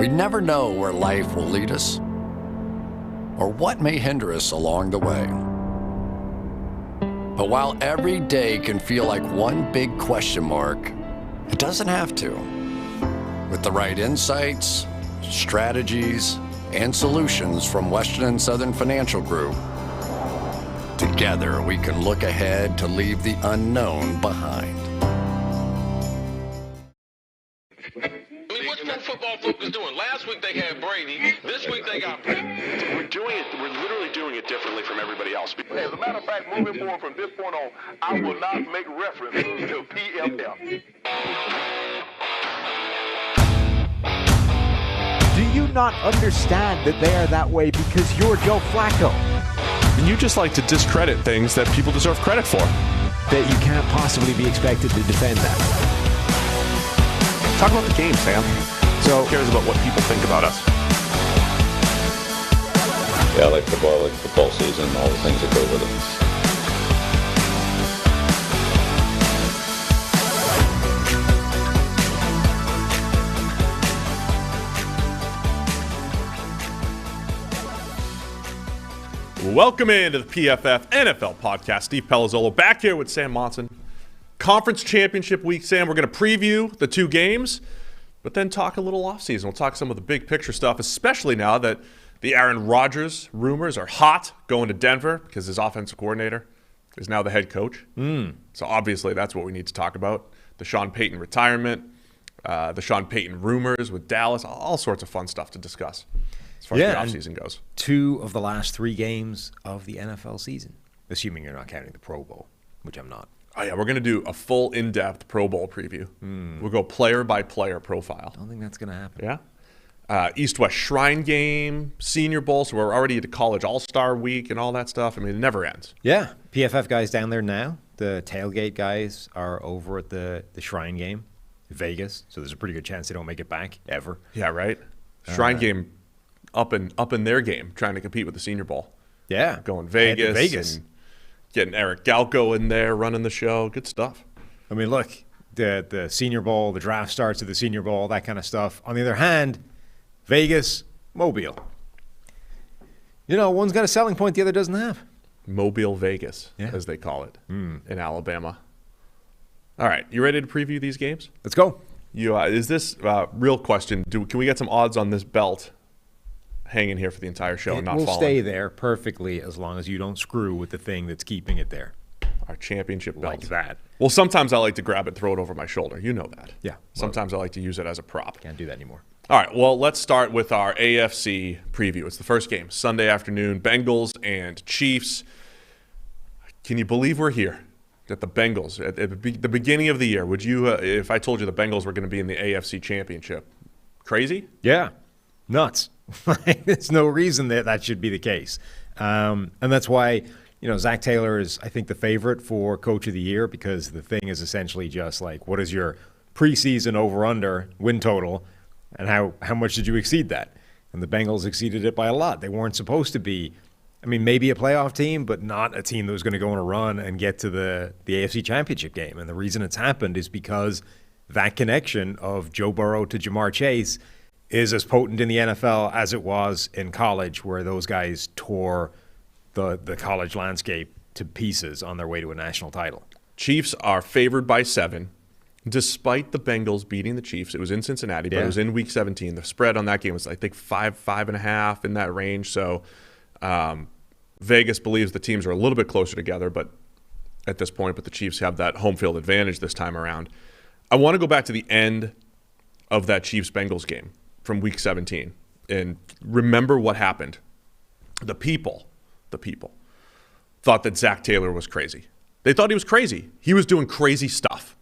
never know where life will lead us or what may hinder us along the way. But while every day can feel like one big question mark, it doesn't have to. With the right insights, strategies, and solutions from Western and Southern Financial Group, together we can look ahead to leave the unknown behind. What's Pro Football Focus doing? Last week they had Brady. This week they got Brady. We're literally doing it differently from everybody else. As a matter of fact, moving forward from this point on, I will not make reference to PFF. Do you not understand that they are that way because you're Joe Flacco? And you just like to discredit things that people deserve credit for. That you can't possibly be expected to defend that. Talk about the game, Sam. So, who cares about what people think about us? Yeah, I like football season, and all the things that go with it. Welcome into the PFF NFL podcast. Steve Palazzolo back here with Sam Monson. Conference Championship week, Sam. We're going to preview the two games, but then talk a little offseason. We'll talk some of the big picture stuff, especially now that the Aaron Rodgers rumors are hot going to Denver because his offensive coordinator is now the head coach. So obviously that's what we need to talk about. The Sean Payton retirement, the Sean Payton rumors with Dallas, all sorts of fun stuff to discuss as far as the offseason goes. 2 of the last 3 games of the NFL season, assuming you're not counting the Pro Bowl, which I'm not. Oh, yeah, we're going to do a full in-depth Pro Bowl preview. We'll go player-by-player profile. I don't think that's going to happen. Yeah? East-West Shrine Game, Senior Bowl, so we're already at the College All-Star Week and all that stuff. I mean, it never ends. Yeah. PFF guys down there now. The tailgate guys are over at the Shrine Game, Vegas, so there's a pretty good chance they don't make it back, ever. Yeah, right? Shrine Game up in their game, trying to compete with the Senior Bowl. Yeah. Going Vegas. And getting Eric Galco in there, running the show. Good stuff. I mean, look, the Senior Bowl, the draft starts at the Senior Bowl, that kind of stuff. On the other hand, Vegas, Mobile. You know, one's got a selling point the other doesn't have. Mobile Vegas, as they call it, in Alabama. All right, you ready to preview these games? Let's go. Is this real question? Can we get some odds on this belt hanging here for the entire show and not falling? It will stay there perfectly as long as you don't screw with the thing that's keeping it there. Our championship belt. Like that. Well, sometimes I like to grab it, throw it over my shoulder. You know that. Yeah. Sometimes I like to use it as a prop. Can't do that anymore. All right, well, let's start with our AFC preview. It's the first game, Sunday afternoon, Bengals and Chiefs. Can you believe we're here? That the Bengals, at the beginning of the year, would you, if I told you the Bengals were going to be in the AFC Championship, crazy? Yeah, nuts. There's no reason that should be the case. And that's why, Zach Taylor is, I think, the favorite for Coach of the Year, because the thing is essentially just like, what is your preseason over-under win total, and how much did you exceed that? And the Bengals exceeded it by a lot. They weren't supposed to be, maybe a playoff team, but not a team that was going to go on a run and get to the AFC Championship game. And the reason it's happened is because that connection of Joe Burrow to Jamar Chase is as potent in the NFL as it was in college, where those guys tore the college landscape to pieces on their way to a national title. Chiefs are favored by 7. Despite the Bengals beating the Chiefs, it was in Cincinnati, but it was in Week 17. The spread on that game was, I think, 5.5 in that range. So Vegas believes the teams are a little bit closer together, but at this point, the Chiefs have that home field advantage this time around. I want to go back to the end of that Chiefs-Bengals game from Week 17 and remember what happened. The people thought that Zach Taylor was crazy. They thought he was crazy. He was doing crazy stuff.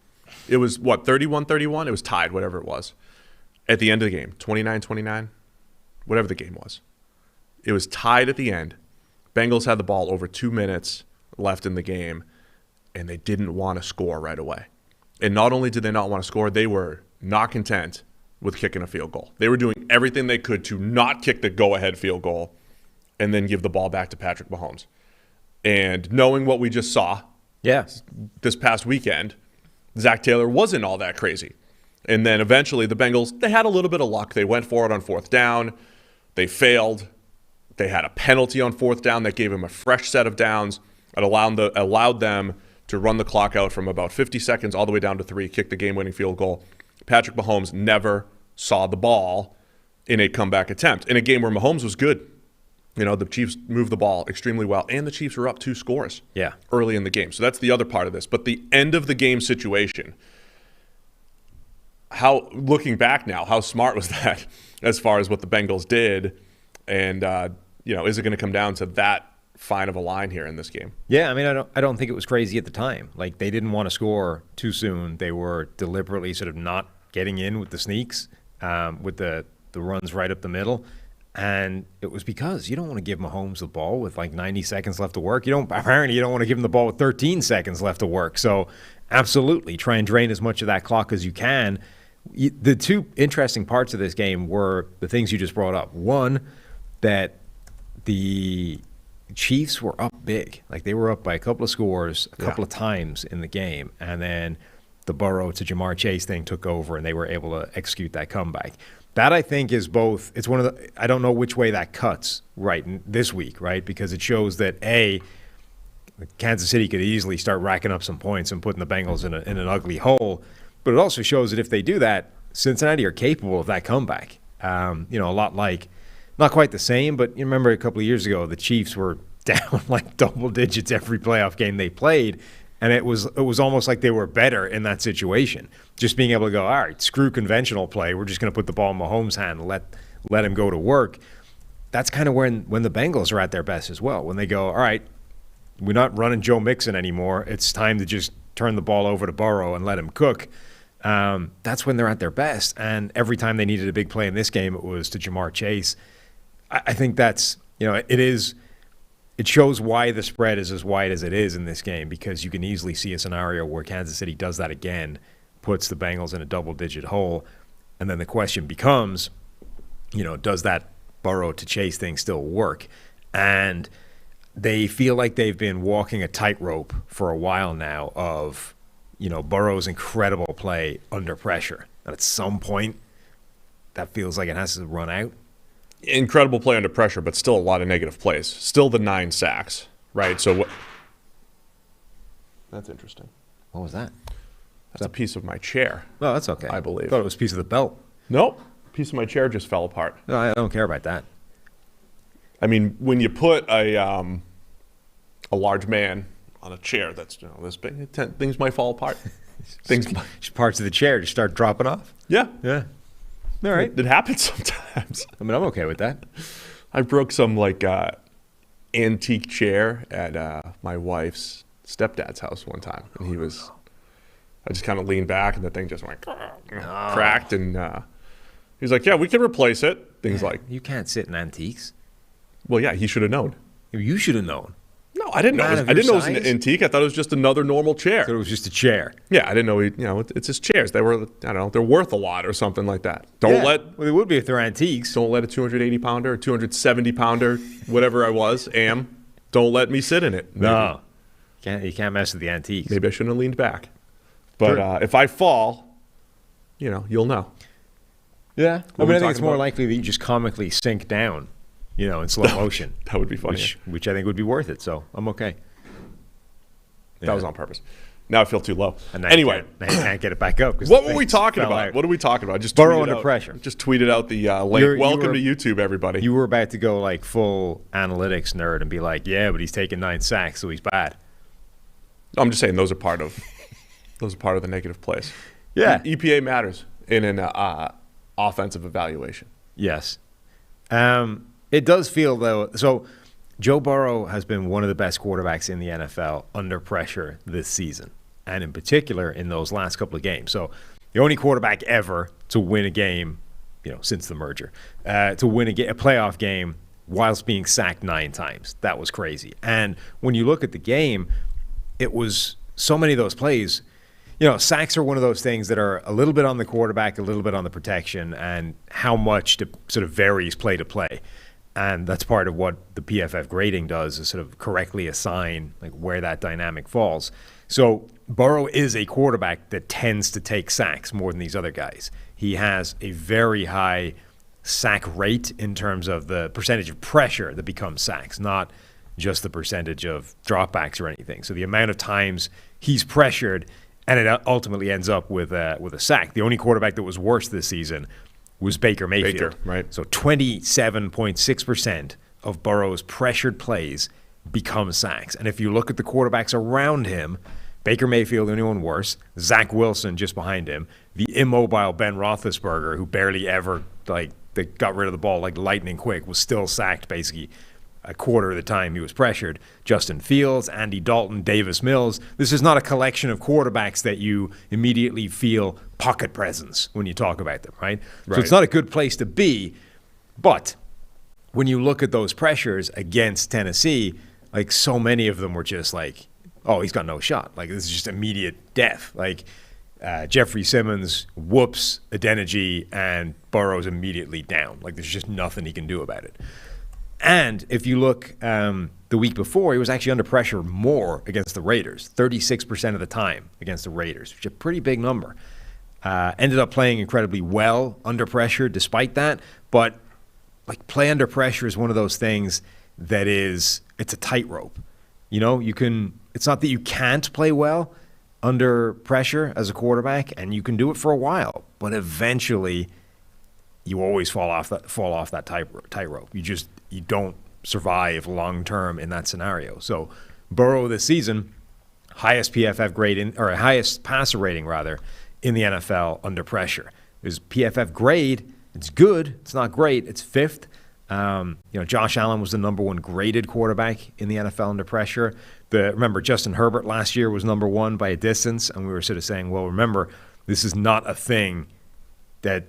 It was, 31-31? It was tied, whatever it was. At the end of the game, 29-29, whatever the game was. It was tied at the end. Bengals had the ball over 2 minutes left in the game, and they didn't want to score right away. And not only did they not want to score, they were not content with kicking a field goal. They were doing everything they could to not kick the go-ahead field goal and then give the ball back to Patrick Mahomes. And knowing what we just saw this past weekend, Zach Taylor wasn't all that crazy. And then eventually the Bengals, they had a little bit of luck. They went for it on fourth down. They failed. They had a penalty on fourth down that gave them a fresh set of downs. It allowed them to run the clock out from about 50 seconds all the way down to 3, kick the game-winning field goal. Patrick Mahomes never saw the ball in a comeback attempt. In a game where Mahomes was good. You know, the Chiefs moved the ball extremely well, and the Chiefs were up 2 scores early in the game. So that's the other part of this. But the end of the game situation, looking back now, how smart was that as far as what the Bengals did? And, is it going to come down to that fine of a line here in this game? Yeah, I mean, I don't think it was crazy at the time. Like, they didn't want to score too soon. They were deliberately sort of not getting in with the sneaks, with the runs right up the middle. And it was because you don't want to give Mahomes the ball with like 90 seconds left to work. Apparently you don't want to give him the ball with 13 seconds left to work. So absolutely try and drain as much of that clock as you can. The two interesting parts of this game were the things you just brought up. One, that the Chiefs were up big. Like, they were up by a couple of scores a couple of times in the game. And then the Burrow to Jamar Chase thing took over and they were able to execute that comeback. That, I think, is both. It's one of the. I don't know which way that cuts this week, right? Because it shows that Kansas City could easily start racking up some points and putting the Bengals in an ugly hole. But it also shows that if they do that, Cincinnati are capable of that comeback. A lot like, not quite the same, but you remember a couple of years ago, the Chiefs were down like double digits every playoff game they played. And it was almost like they were better in that situation. Just being able to go, all right, screw conventional play. We're just going to put the ball in Mahomes' hand and let him go to work. That's kind of when the Bengals are at their best as well. When they go, all right, we're not running Joe Mixon anymore. It's time to just turn the ball over to Burrow and let him cook. That's when they're at their best. And every time they needed a big play in this game, it was to Jamar Chase. I think that's, it is. It shows why the spread is as wide as it is in this game, because you can easily see a scenario where Kansas City does that again, puts the Bengals in a double-digit hole, and then the question becomes, does that Burrow to Chase thing still work? And they feel like they've been walking a tightrope for a while now of, Burrow's incredible play under pressure. And at some point, that feels like it has to run out. Incredible play under pressure, but still a lot of negative plays. Still the 9 sacks, right? So what? That's interesting. What was that? That's a piece of my chair. Oh, that's okay. I believe. I thought it was a piece of the belt. Nope. A piece of my chair just fell apart. No, I don't care about that. I mean, when you put a large man on a chair that's this big, things might fall apart. Just parts of the chair just start dropping off. Yeah. All right. It happens sometimes. I mean, I'm okay with that. I broke some antique chair at my wife's stepdad's house one time, and I just kind of leaned back, and the thing just went cracked, and he's like, "Yeah, we can replace it." Things like, you can't sit in antiques. Well, yeah, he should have known. You should have known. No, I didn't know. I didn't know it was an antique. I thought it was just another normal chair. So it was just a chair. Yeah, I didn't know. It's his chairs. They were, I don't know, they're worth a lot or something like that. Well, they would be if they're antiques. Don't let a 280-pounder or 270-pounder, whatever I was, don't let me sit in it. Maybe. No, you can't mess with the antiques. Maybe I shouldn't have leaned back. But if I fall, you'll know. Yeah, I think it's more likely that you just comically sink down. In slow motion. That would be funny. Which I think would be worth it, so I'm okay. That was on purpose. Now I feel too low. Anyway. Now you can't get it back up. What were we talking about? What are we talking about? Just Burrow under pressure. Just tweeted out the link. Welcome to YouTube, everybody. You were about to go like full analytics nerd and be like, yeah, but he's taking 9 sacks, so he's bad. I'm just saying those are part of the negative plays. Yeah. EPA matters in an offensive evaluation. Yes. It does feel, though, so Joe Burrow has been one of the best quarterbacks in the NFL under pressure this season, and in particular in those last couple of games. So the only quarterback ever to win a game, since the merger, to win a playoff game whilst being sacked 9 times. That was crazy. And when you look at the game, it was so many of those plays. Sacks are one of those things that are a little bit on the quarterback, a little bit on the protection, and how much sort of varies play to play. And that's part of what the PFF grading does, is sort of correctly assign like where that dynamic falls. So Burrow is a quarterback that tends to take sacks more than these other guys. He has a very high sack rate in terms of the percentage of pressure that becomes sacks, not just the percentage of dropbacks or anything. So the amount of times he's pressured, and it ultimately ends up with a sack. The only quarterback that was worse this season was Baker Mayfield. Right. So 27.6% of Burrow's pressured plays become sacks. And if you look at the quarterbacks around him, Baker Mayfield, anyone worse, Zach Wilson just behind him, the immobile Ben Roethlisberger, who barely ever, they got rid of the ball like lightning quick, was still sacked basically a quarter of the time he was pressured. Justin Fields, Andy Dalton, Davis Mills. This is not a collection of quarterbacks that you immediately feel pocket presence when you talk about them, right? So it's not a good place to be. But when you look at those pressures against Tennessee, so many of them were just oh, he's got no shot. This is just immediate death. Jeffrey Simmons whoops Adeniji, and Burrow's immediately down. There's just nothing he can do about it. And if you look the week before, he was actually under pressure more against the Raiders, 36% of the time against the Raiders, which is a pretty big number. Ended up playing incredibly well under pressure despite that. But play under pressure is one of those things that it's a tightrope. It's not that you can't play well under pressure as a quarterback, and you can do it for a while, but eventually you always fall off that tightrope. You don't survive long term in that scenario. So Burrow this season, highest PFF grade highest passer rating rather in the NFL under pressure. His PFF grade, it's good, it's not great, it's 5th. Josh Allen was the number 1 graded quarterback in the NFL under pressure. Remember, Justin Herbert last year was number 1 by a distance, and we were sort of saying, well, remember, this is not a thing that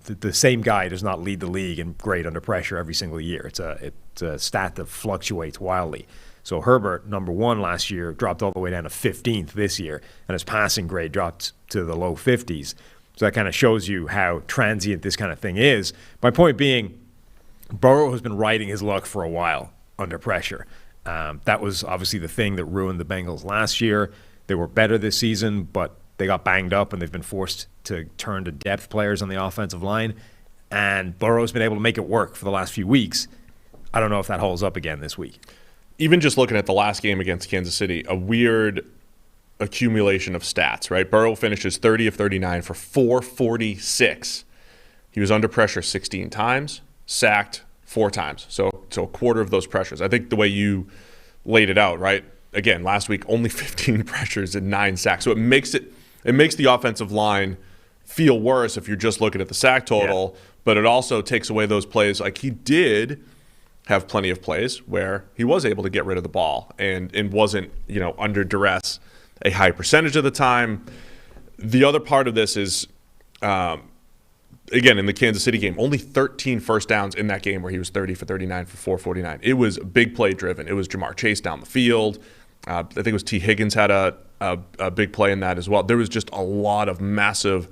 the same guy does not lead the league in grade under pressure every single year. It's a stat that fluctuates wildly. So Herbert, number 1 last year, dropped all the way down to 15th this year, and his passing grade dropped to the low 50s. So that kind of shows you how transient this kind of thing is. My point being, Burrow has been riding his luck for a while under pressure. That was obviously the thing that ruined the Bengals last year. They were better this season, but they got banged up and they've been forced to turn to depth players on the offensive line. And Burrow's been able to make it work for the last few weeks. I don't know if that holds up again this week. Even just looking at the last game against Kansas City, a weird accumulation of stats, right? Burrow finishes 30 of 39 for 446. He was under pressure 16 times, sacked 4 times. So a quarter of those pressures. I think the way you laid it out, right? Again, last week, only 15 pressures and 9 sacks. So it makes the offensive line feel worse if you're just looking at the sack total, but it also takes away those plays. He did have plenty of plays where he was able to get rid of the ball and wasn't, under duress a high percentage of the time. The other part of this is, again, in the Kansas City game, only 13 first downs in that game where he was 30 for 39 for 449. It was big play driven. It was Jamar Chase down the field. I think it was T. Higgins had a big play in that as well. There was just a lot of massive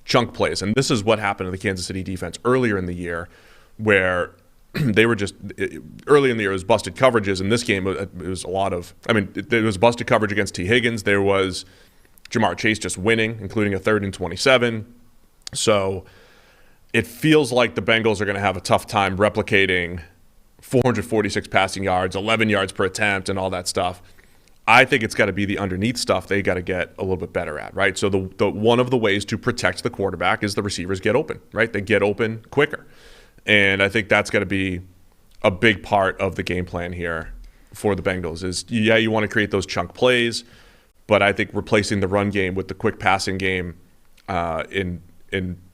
chunk plays. And this is what happened to the Kansas City defense earlier in the year, where they were just early in the year it was busted coverages. In this game, it was a lot of, there was busted coverage against T. Higgins. There was Jamar Chase just winning, including a 3rd and 27. So it feels like the Bengals are going to have a tough time replicating 446 passing yards, 11 yards per attempt, and all that stuff. I think it's got to be the underneath stuff they got to get a little bit better at, right? So the one of the ways to protect the quarterback is the receivers get open, right? They get open quicker. And I think that's got to be a big part of the game plan here for the Bengals is, you want to create those chunk plays, but I think replacing the run game with the quick passing game and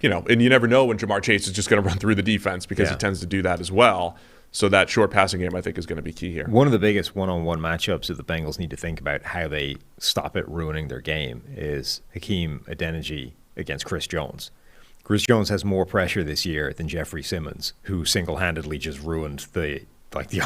you never know when Jamar Chase is just going to run through the defense because he tends to do that as well. So that short passing game, I think, is going to be key here. One of the biggest one-on-one matchups that the Bengals need to think about how they stop it ruining their game is Hakeem Adeniji against Chris Jones. Chris Jones has more pressure this year than Jeffrey Simmons, who single-handedly just ruined the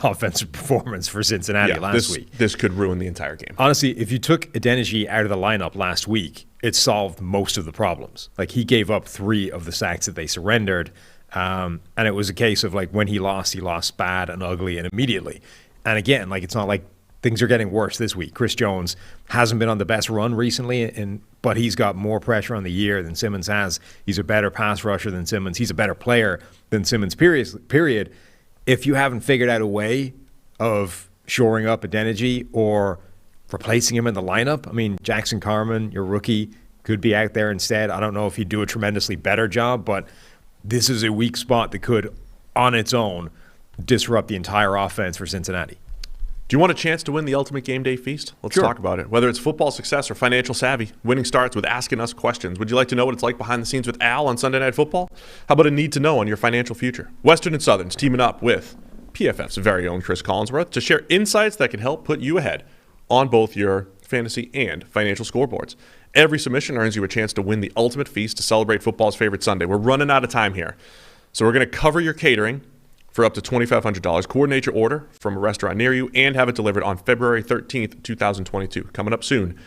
offensive performance for Cincinnati last week. This could ruin the entire game. Honestly, if you took Adeniji out of the lineup last week, it solved most of the problems. He gave up 3 of the sacks that they surrendered. And it was a case of when he lost bad and ugly and immediately. And again, it's not like things are getting worse this week. Chris Jones hasn't been on the best run recently, but he's got more pressure on the year than Simmons has. He's a better pass rusher than Simmons. He's a better player than Simmons, period. If you haven't figured out a way of shoring up Adeniji or replacing him in the lineup, I mean, Jackson Carman, your rookie, could be out there instead. I don't know if he'd do a tremendously better job, but this is a weak spot that could, on its own, disrupt the entire offense for Cincinnati. Do you want a chance to win the ultimate game day feast? Let's talk about it. Whether it's football success or financial savvy, winning starts with asking us questions. Would you like to know what it's like behind the scenes with Al on Sunday Night Football? How about a need to know on your financial future? Western and Southern's teaming up with PFF's very own Chris Collinsworth to share insights that can help put you ahead on both your fantasy and financial scoreboards. Every submission earns you a chance to win the ultimate feast to celebrate football's favorite Sunday. We're running out of time here. So we're going to cover your catering for up to $2,500. Coordinate your order from a restaurant near you and have it delivered on February 13th, 2022. Coming up soon.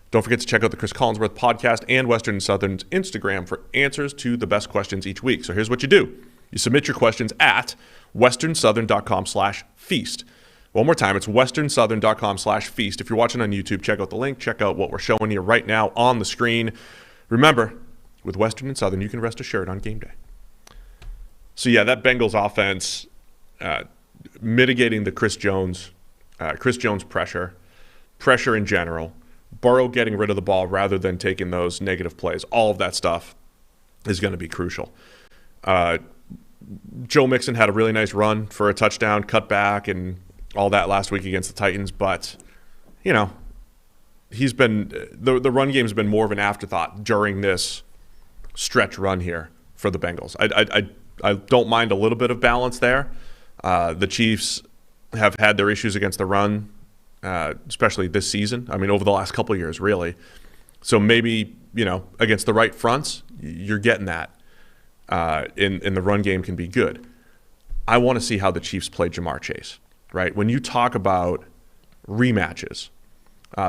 Don't forget to check out the Chris Collinsworth podcast and Western and Southern's Instagram for answers to the best questions each week. So here's what you do. You submit your questions at westernsouthern.com/feast. One more time, it's westernsouthern.com/feast. If you're watching on YouTube, check out the link. Check out what we're showing you right now on the screen. Remember, with Western and Southern, you can rest assured on game day. So, yeah, that Bengals offense mitigating the Chris Jones pressure in general, Burrow getting rid of the ball rather than taking those negative plays, all of that stuff is going to be crucial. Joe Mixon had a really nice run for a touchdown, cut back, and all that last week against the Titans, but, you know, he's been the run game's been more of an afterthought during this stretch run here for the Bengals. I don't mind a little bit of balance there. The Chiefs have had their issues against the run, especially this season. I mean, over the last couple of years, really. So maybe, you know, against the right fronts, you're getting that. In the run game can be good. I want to see how the Chiefs play Jamar Chase, right? When you talk about rematches.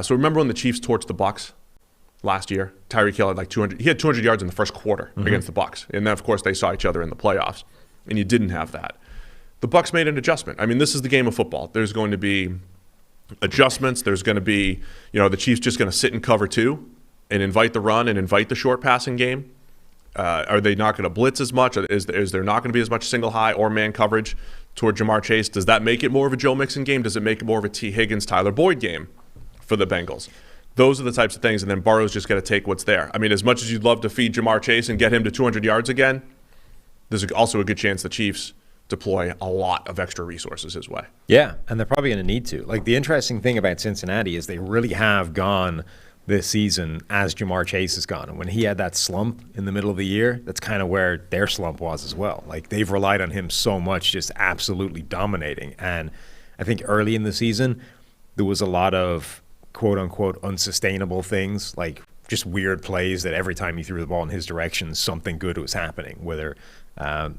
So remember when the Chiefs torched the Bucs last year? Tyreek Hill had like 200. He had 200 yards in the first quarter against the Bucs, and then of course they saw each other in the playoffs, and you didn't have that. The Bucs made an adjustment. I mean, this is the game of football. There's going to be adjustments. There's going to be, you know, the Chiefs just going to sit and cover two and invite the run and invite the short passing game. Are they not going to blitz as much? Is there not going to be as much single high or man coverage toward Jamar Chase? Does that make it more of a Joe Mixon game? Does it make it more of a T. Higgins, Tyler Boyd game for the Bengals? Those are the types of things, and then Burrow's just got to take what's there. I mean, as much as you'd love to feed Jamar Chase and get him to 200 yards again, there's also a good chance the Chiefs deploy a lot of extra resources his way. Yeah, and they're probably going to need to. Like, the interesting thing about Cincinnati is they really have gone this season as Jamar Chase has gone. And when he had that slump in the middle of the year, that's kind of where their slump was as well. Like, they've relied on him so much, just absolutely dominating. And I think early in the season, there was a lot of quote-unquote unsustainable things, like just weird plays that every time he threw the ball in his direction, something good was happening, whether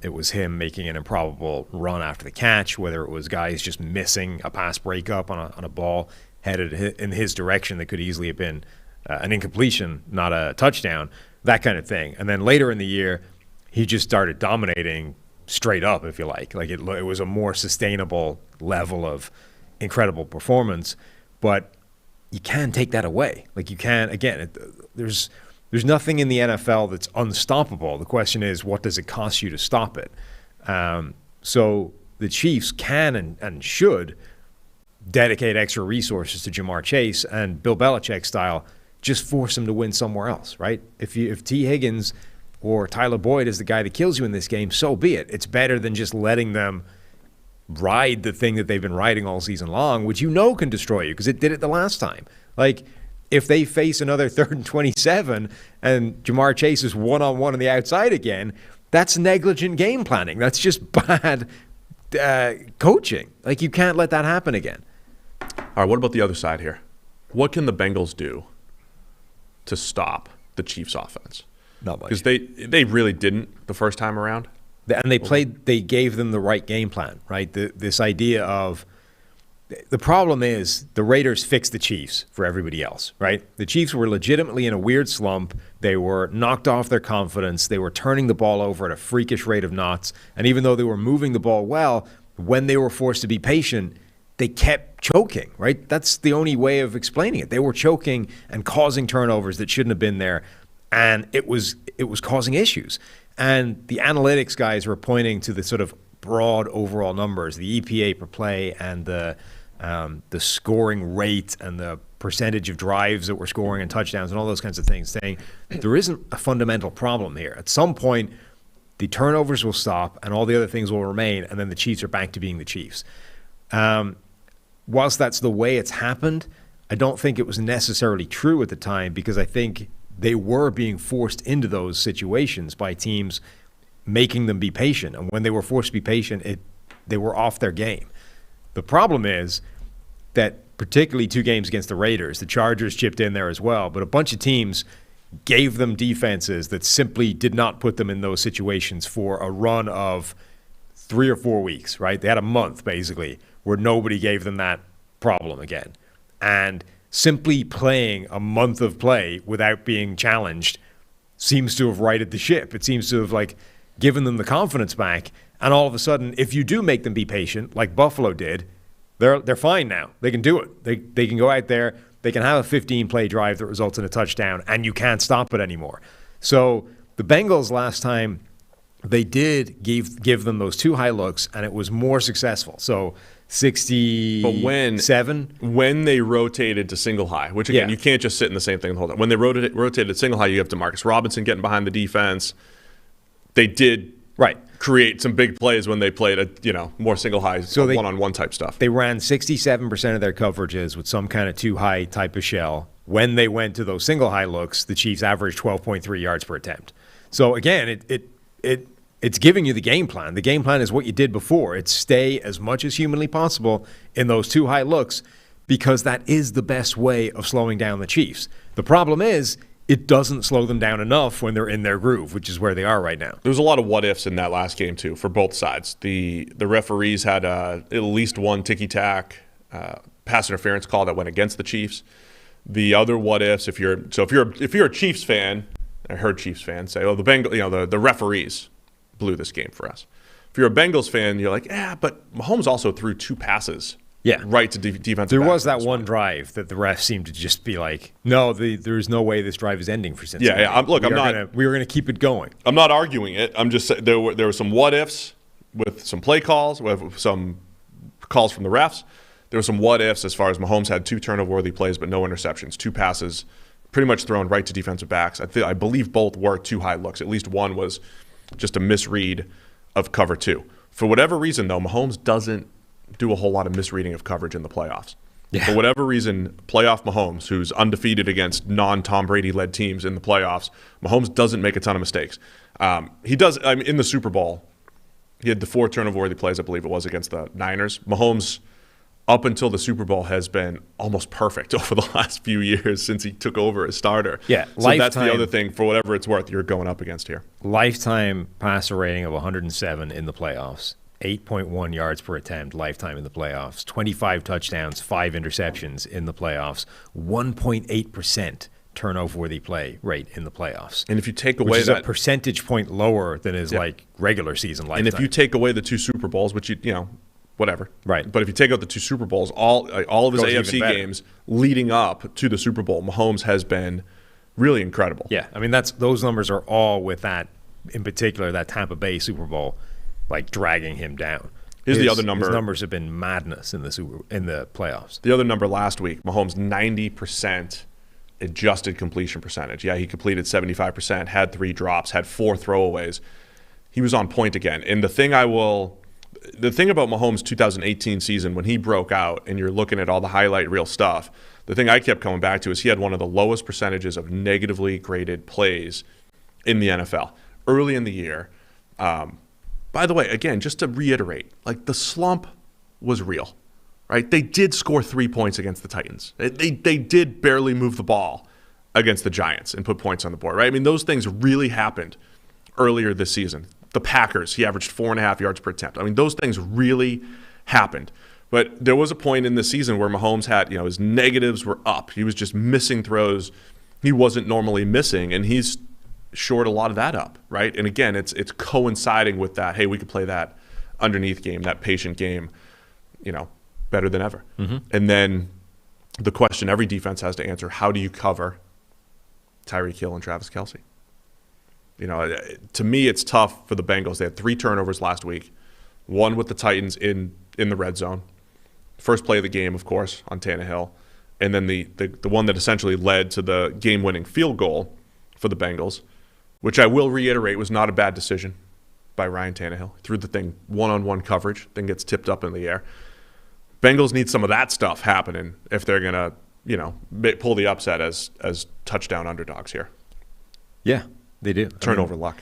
it was him making an improbable run after the catch, whether it was guys just missing a pass breakup on a ball headed in his direction that could easily have been an incompletion, not a touchdown, that kind of thing. And then later in the year, he just started dominating straight up, if you like. Like, it was a more sustainable level of incredible performance, but you can take that away. Like, you can, again, there's nothing in the NFL that's unstoppable. The question is, what does it cost you to stop it? So the Chiefs can and should dedicate extra resources to Jamar Chase, and Bill Belichick style, just force him to win somewhere else, right? If T. Higgins or Tyler Boyd is the guy that kills you in this game, so be it. It's better than just letting them ride the thing that they've been riding all season long, which you know can destroy you, because it did it the last time. Like, if they face another 3rd and 27 and Jamar Chase is one-on-one on the outside again, that's negligent game planning. That's just bad coaching. Like, you can't let that happen again. All right, what about the other side here? What can the Bengals do to stop the Chiefs' offense? Not much. Because they really didn't the first time around. And they gave them the right game plan, right? This idea of, the problem is the Raiders fixed the Chiefs for everybody else, right? The Chiefs were legitimately in a weird slump. They were knocked off their confidence. They were turning the ball over at a freakish rate of knots. And even though they were moving the ball well, when they were forced to be patient, they kept choking, right? That's the only way of explaining it. They were choking and causing turnovers that shouldn't have been there, and it was causing issues. And the analytics guys were pointing to the sort of broad overall numbers, the EPA per play and the scoring rate and the percentage of drives that were scoring and touchdowns and all those kinds of things, saying there isn't a fundamental problem here. At some point, the turnovers will stop and all the other things will remain, and then the Chiefs are back to being the Chiefs. Whilst that's the way it's happened, I don't think it was necessarily true at the time, because I think they were being forced into those situations by teams making them be patient. And when they were forced to be patient, they were off their game. The problem is that particularly 2 games against the Raiders, the Chargers chipped in there as well, but a bunch of teams gave them defenses that simply did not put them in those situations for a run of 3 or 4 weeks, right? They had a month, basically, where nobody gave them that problem again. And simply playing a month of play without being challenged seems to have righted the ship. It seems to have given them the confidence back. And all of a sudden, if you do make them be patient, like Buffalo did, they're fine now. They can do it. They can go out there. They can have a 15-play drive that results in a touchdown, and you can't stop it anymore. So the Bengals last time, they did give them those 2 high looks, and it was more successful. So 67. When they rotated to single high, which again, you can't just sit in the same thing the whole time. When they rotated to single high, you have DeMarcus Robinson getting behind the defense. They did create some big plays when they played more single high, so one-on-one type stuff. They ran 67% of their coverages with some kind of 2 high type of shell. When they went to those single high looks, the Chiefs averaged 12.3 yards per attempt. So again, it's giving you the game plan. The game plan is what you did before. It's stay as much as humanly possible in those 2 high looks, because that is the best way of slowing down the Chiefs. The problem is it doesn't slow them down enough when they're in their groove, which is where they are right now. There was a lot of what-ifs in that last game, too, for both sides. The referees had at least one ticky-tack pass interference call that went against the Chiefs. The other what-ifs, if you're a Chiefs fan, I heard Chiefs fans say, "Oh, the referees blew this game for us." If you're a Bengals fan, you're like, "Yeah, but Mahomes also threw 2 passes." Right to defensive. There was that one drive that the refs seemed to just be like, "No, there's no way this drive is ending for Cincinnati." We were going to keep it going. I'm not arguing it. I'm just saying there were some what ifs with some play calls, with some calls from the refs. There were some what ifs as far as Mahomes had 2 turnover-worthy plays, but no interceptions, 2 passes, pretty much thrown right to defensive backs. I believe both were 2 high looks. At least one was just a misread of cover 2. For whatever reason, though, Mahomes doesn't do a whole lot of misreading of coverage in the playoffs. For whatever reason, playoff Mahomes, who's undefeated against non-Tom Brady-led teams in the playoffs, Mahomes doesn't make a ton of mistakes. He does. In the Super Bowl, he had the 4 turnover-worthy plays, I believe it was, against the Niners. Mahomes, up until the Super Bowl, has been almost perfect over the last few years since he took over as starter. So that's the other thing, for whatever it's worth, you're going up against here. Lifetime passer rating of 107 in the playoffs. 8.1 yards per attempt lifetime in the playoffs, 25 touchdowns, 5 interceptions in the playoffs, 1.8% turnover-worthy play rate in the playoffs. And if you take away which is a percentage point lower than his regular season lifetime. And if you take away the 2 Super Bowls, which whatever. Right. But if you take out the 2 Super Bowls, all of his AFC games leading up to the Super Bowl, Mahomes has been really incredible. Yeah, I mean those numbers are all with that, in particular, that Tampa Bay Super Bowl, dragging him down. Here's the other number. His numbers have been madness in the playoffs. The other number last week, Mahomes 90% adjusted completion percentage. Yeah, he completed 75%, had 3 drops, had 4 throwaways. He was on point again. And the thing about Mahomes' 2018 season, when he broke out and you're looking at all the highlight reel stuff, the thing I kept coming back to is he had one of the lowest percentages of negatively graded plays in the NFL early in the year. By the way, again, just to reiterate, the slump was real, right? They did score 3 points against the Titans. They did barely move the ball against the Giants and put points on the board, right? I mean, those things really happened earlier this season. The Packers, he averaged 4.5 yards per attempt. I mean, those things really happened. But there was a point in the season where Mahomes had, his negatives were up. He was just missing throws he wasn't normally missing, and he's shored a lot of that up, right? And again, it's coinciding with that, hey, we could play that underneath game, that patient game, better than ever. And then the question every defense has to answer, how do you cover Tyreek Hill and Travis Kelce? To me, it's tough for the Bengals. They had 3 turnovers last week, one with the Titans in the red zone. First play of the game, of course, on Tannehill. And then the one that essentially led to the game-winning field goal for the Bengals, which I will reiterate was not a bad decision by Ryan Tannehill. He threw the thing one-on-one coverage, then gets tipped up in the air. Bengals need some of that stuff happening if they're going to, pull the upset as touchdown underdogs here. Yeah, they do. Turnover luck.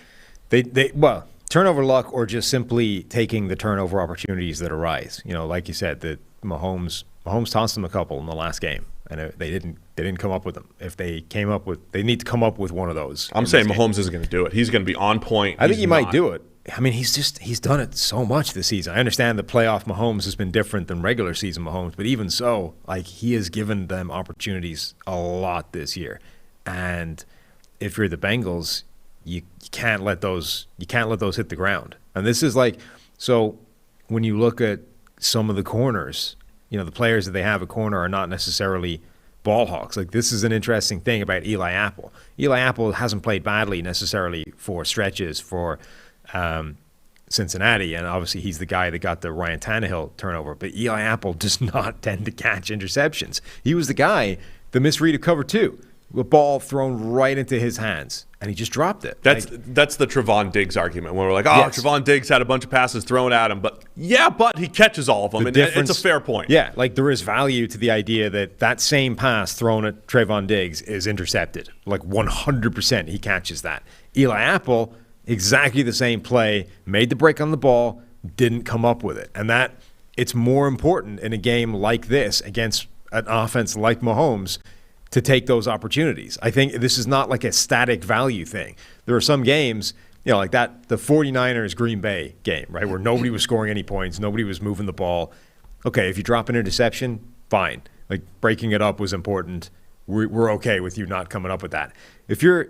Well, turnover luck or just simply taking the turnover opportunities that arise. Like you said, that Mahomes tossed them a couple in the last game, and they didn't come up with them. If they came up with, they need to come up with one of those. I'm saying Mahomes isn't going to do it. He's going to be on point. I think he might do it. I mean, he's done it so much this season. I understand the playoff Mahomes has been different than regular season Mahomes, but even so, he has given them opportunities a lot this year. And if you're the Bengals, you can't let those hit the ground. And this is so when you look at some of the corners, the players that they have at corner are not necessarily ball hawks. This is an interesting thing about Eli Apple. Eli Apple hasn't played badly necessarily for stretches for Cincinnati, and obviously he's the guy that got the Ryan Tannehill turnover, but Eli Apple does not tend to catch interceptions. He was the guy, the misread of cover 2, the ball thrown right into his hands, and he just dropped it. That's the Trevon Diggs argument, when we're like, yes. Trevon Diggs had a bunch of passes thrown at him, but he catches all of them, and it's a fair point. Yeah, there is value to the idea that same pass thrown at Trevon Diggs is intercepted. 100% he catches that. Eli Apple, exactly the same play, made the break on the ball, didn't come up with it. And that it's more important in a game like this against an offense like Mahomes to take those opportunities. I think this is not a static value thing. There are some games, like that, the 49ers Green Bay game, right, where nobody was scoring any points, nobody was moving the ball. Okay, if you drop an interception, fine. Breaking it up was important. We're okay with you not coming up with that. If you're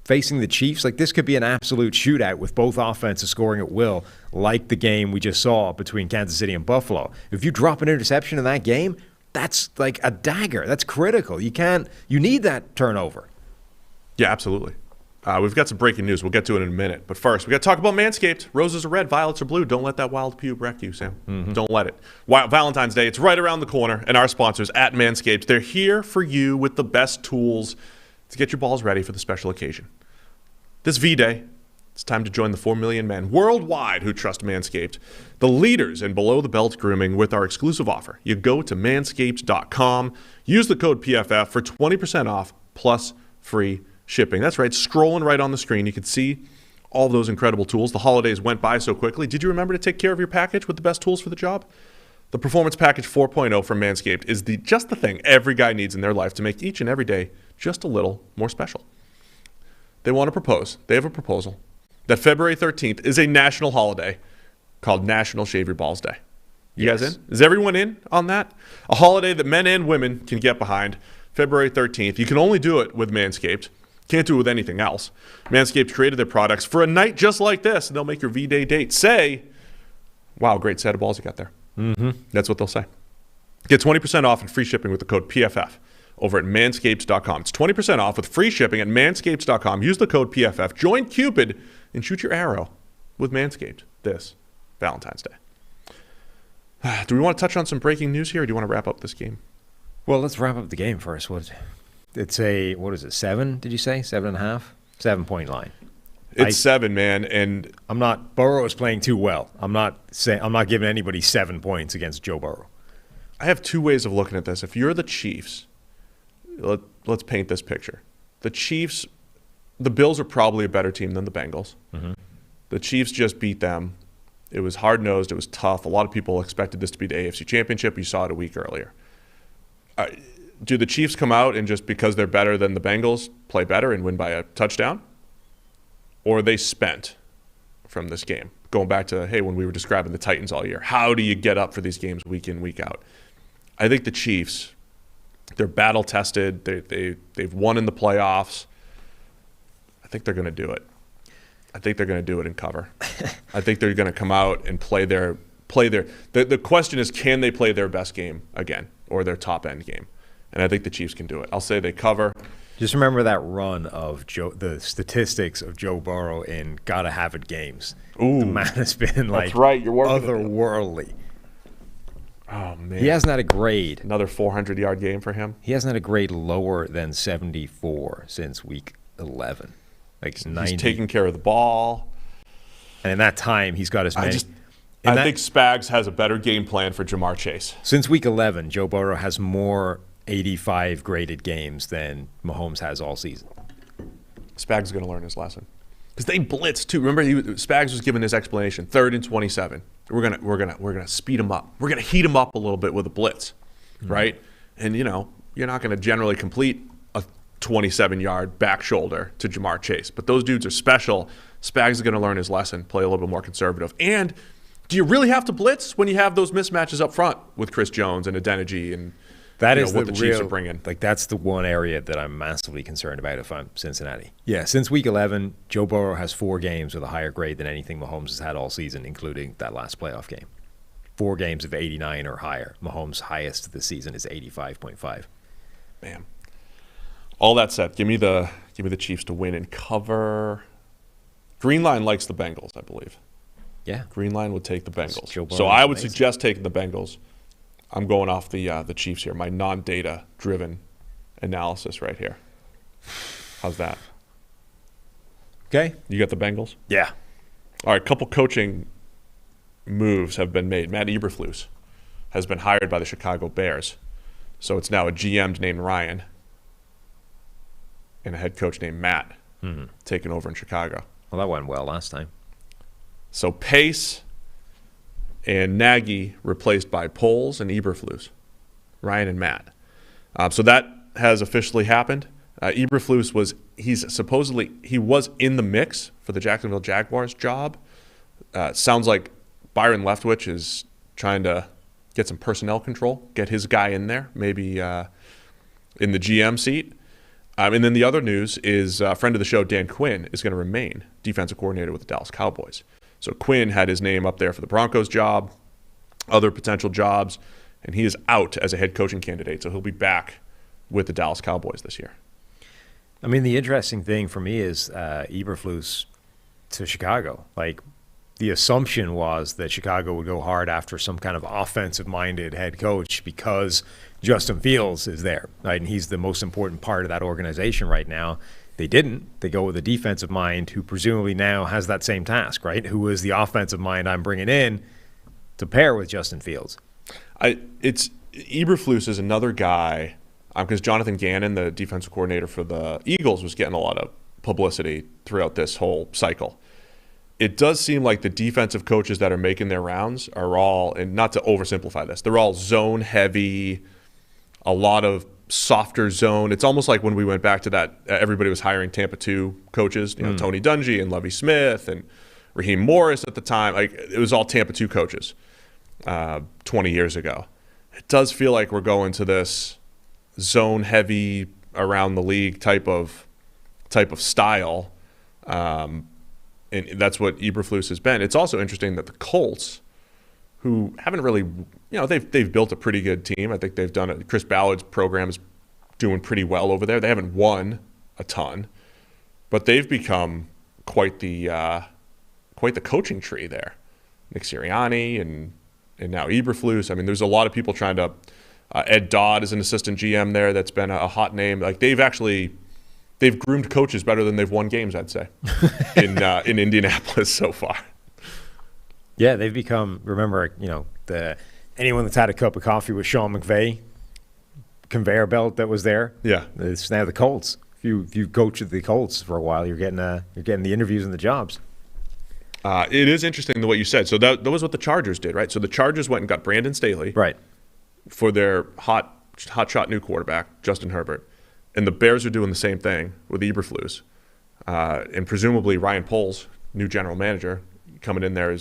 facing the Chiefs, this could be an absolute shootout with both offenses scoring at will, like the game we just saw between Kansas City and Buffalo. If you drop an interception in that game, that's a dagger. That's critical. You need that turnover. Yeah, absolutely. We've got some breaking news. We'll get to it in a minute. But first, we got to talk about Manscaped. Roses are red, violets are blue. Don't let that wild pube wreck you, Sam. Don't let it. Valentine's Day, it's right around the corner, and our sponsors at Manscaped, they're here for you with the best tools to get your balls ready for the special occasion. This V-Day, it's time to join the 4 million men worldwide who trust Manscaped, the leaders in below-the-belt grooming, with our exclusive offer. You go to manscaped.com, use the code PFF for 20% off plus free shipping. That's right, scrolling right on the screen, you can see all those incredible tools. The holidays went by so quickly. Did you remember to take care of your package with the best tools for the job? The Performance Package 4.0 from Manscaped is just the thing every guy needs in their life to make each and every day just a little more special. They want to propose. They have a proposal that February 13th is a national holiday called National Shave Your Balls Day. You guys in? Is everyone in on that? A holiday that men and women can get behind. February 13th. You can only do it with Manscaped. Can't do it with anything else. Manscaped created their products for a night just like this, and they'll make your V-Day date say, wow, great set of balls you got there. That's what they'll say. Get 20% off and free shipping with the code PFF over at manscaped.com. It's 20% off with free shipping at manscaped.com. Use the code PFF. Join Cupid and shoot your arrow with Manscaped this Valentine's Day. Do we want to touch on some breaking news here, or do you want to wrap up this game? Well, let's wrap up the game first. It's a, what is it, 7, did you say? 7.5? 7-point line. It's 7, man, and Burrow is playing too well. I'm not giving anybody 7 points against Joe Burrow. I have 2 ways of looking at this. If you're the Chiefs, let's paint this picture. The Chiefs, the Bills are probably a better team than the Bengals. The Chiefs just beat them. It was hard-nosed. It was tough. A lot of people expected this to be the AFC Championship. You saw it a week earlier. Do the Chiefs come out and just because they're better than the Bengals play better and win by a touchdown? Or are they spent from this game? Going back to, when we were describing the Titans all year. How do you get up for these games week in, week out? I think the Chiefs, they're battle-tested. They've won in the playoffs. I think they're going to do it. I think they're going to do it in cover. I think they're going to come out and play their play the question is, can they play their best game again or their top end game? And I think the Chiefs can do it. I'll say they cover. Just remember that run of the statistics of Joe Burrow in gotta have it games. Ooh, the man has been like that's right. You're working otherworldly. Oh man, he hasn't had a grade. Another 400-yard game for him. He hasn't had a grade lower than 74 since week 11. Like 90. He's taking care of the ball. And in that time, he's got his many. I think Spags has a better game plan for Jamar Chase. Since week 11, Joe Burrow has more 85 graded games than Mahomes has all season. Spags is going to learn his lesson because they blitz too. Remember, Spags was giving his explanation. 3rd and 27. We're gonna speed him up. We're gonna heat him up a little bit with a blitz, right? And you're not going to generally complete a 27-yard back shoulder to Jamar Chase, but those dudes are special. Spags is going to learn his lesson, play a little bit more conservative. And do you really have to blitz when you have those mismatches up front with Chris Jones and Adeniji and that is what the Chiefs are bringing? Like, that's the one area that I'm massively concerned about if I'm Cincinnati. Yeah, since week 11, Joe Burrow has 4 games with a higher grade than anything Mahomes has had all season, including that last playoff game. 4 games of 89 or higher. Mahomes' highest this season is 85.5. Man. All that said, give me the Chiefs to win and cover. Greenline likes the Bengals, I believe. Yeah. Greenline would take the Bengals. So I would suggest taking the Bengals. I'm going off the Chiefs here, my non-data driven analysis right here. How's that? Okay. You got the Bengals? Yeah. All right, a couple coaching moves have been made. Matt Eberflus has been hired by the Chicago Bears. So it's now a GM named Ryan and a head coach named Matt taking over in Chicago. Well, that went well last time. So Pace and Nagy replaced by Poles and Eberflus, Ryan and Matt. So that has officially happened. Eberflus was in the mix for the Jacksonville Jaguars job. Sounds like Byron Leftwich is trying to get some personnel control, get his guy in there, maybe in the GM seat. And then the other news is a friend of the show, Dan Quinn, is going to remain defensive coordinator with the Dallas Cowboys. So Quinn had his name up there for the Broncos job, other potential jobs, and he is out as a head coaching candidate. So he'll be back with the Dallas Cowboys this year. I mean, the interesting thing for me is Eberflus to Chicago. Like, the assumption was that Chicago would go hard after some kind of offensive-minded head coach because Justin Fields is there, right? And he's the most important part of that organization right now. They didn't. They go with a defensive mind who presumably now has that same task, right? Who is the offensive mind I'm bringing in to pair with Justin Fields? Eberflus is another guy because Jonathan Gannon, the defensive coordinator for the Eagles, was getting a lot of publicity throughout this whole cycle. It does seem like the defensive coaches that are making their rounds are all, and not to oversimplify this, they're all zone heavy, a lot of softer zone. It's almost like when we went back to that, everybody was hiring Tampa 2 coaches, Tony Dungy and Lovie Smith and Raheem Morris at the time. Like, it was all Tampa 2 coaches 20 years ago. It does feel like we're going to this zone heavy around the league type of style. And that's what Eberflus has been. It's also interesting that the Colts, who haven't really, they've built a pretty good team. I think they've done it. Chris Ballard's program is doing pretty well over there. They haven't won a ton, but they've become quite the coaching tree there. Nick Sirianni and now Eberflus. I mean, there's a lot of people trying to. Ed Dodd is an assistant GM there. That's been a hot name. Like, they've groomed coaches better than they've won games, I'd say, in Indianapolis so far. Yeah, they've become, remember, anyone that's had a cup of coffee with Sean McVay, conveyor belt that was there. Yeah. It's now the Colts. If you coach the Colts for a while, you're getting the interviews and the jobs. It is interesting the way you said. So that was what the Chargers did, right? So the Chargers went and got Brandon Staley. Right. For their hot shot new quarterback, Justin Herbert. And the Bears are doing the same thing with Eberflus. And presumably Ryan Poles, new general manager, coming in there,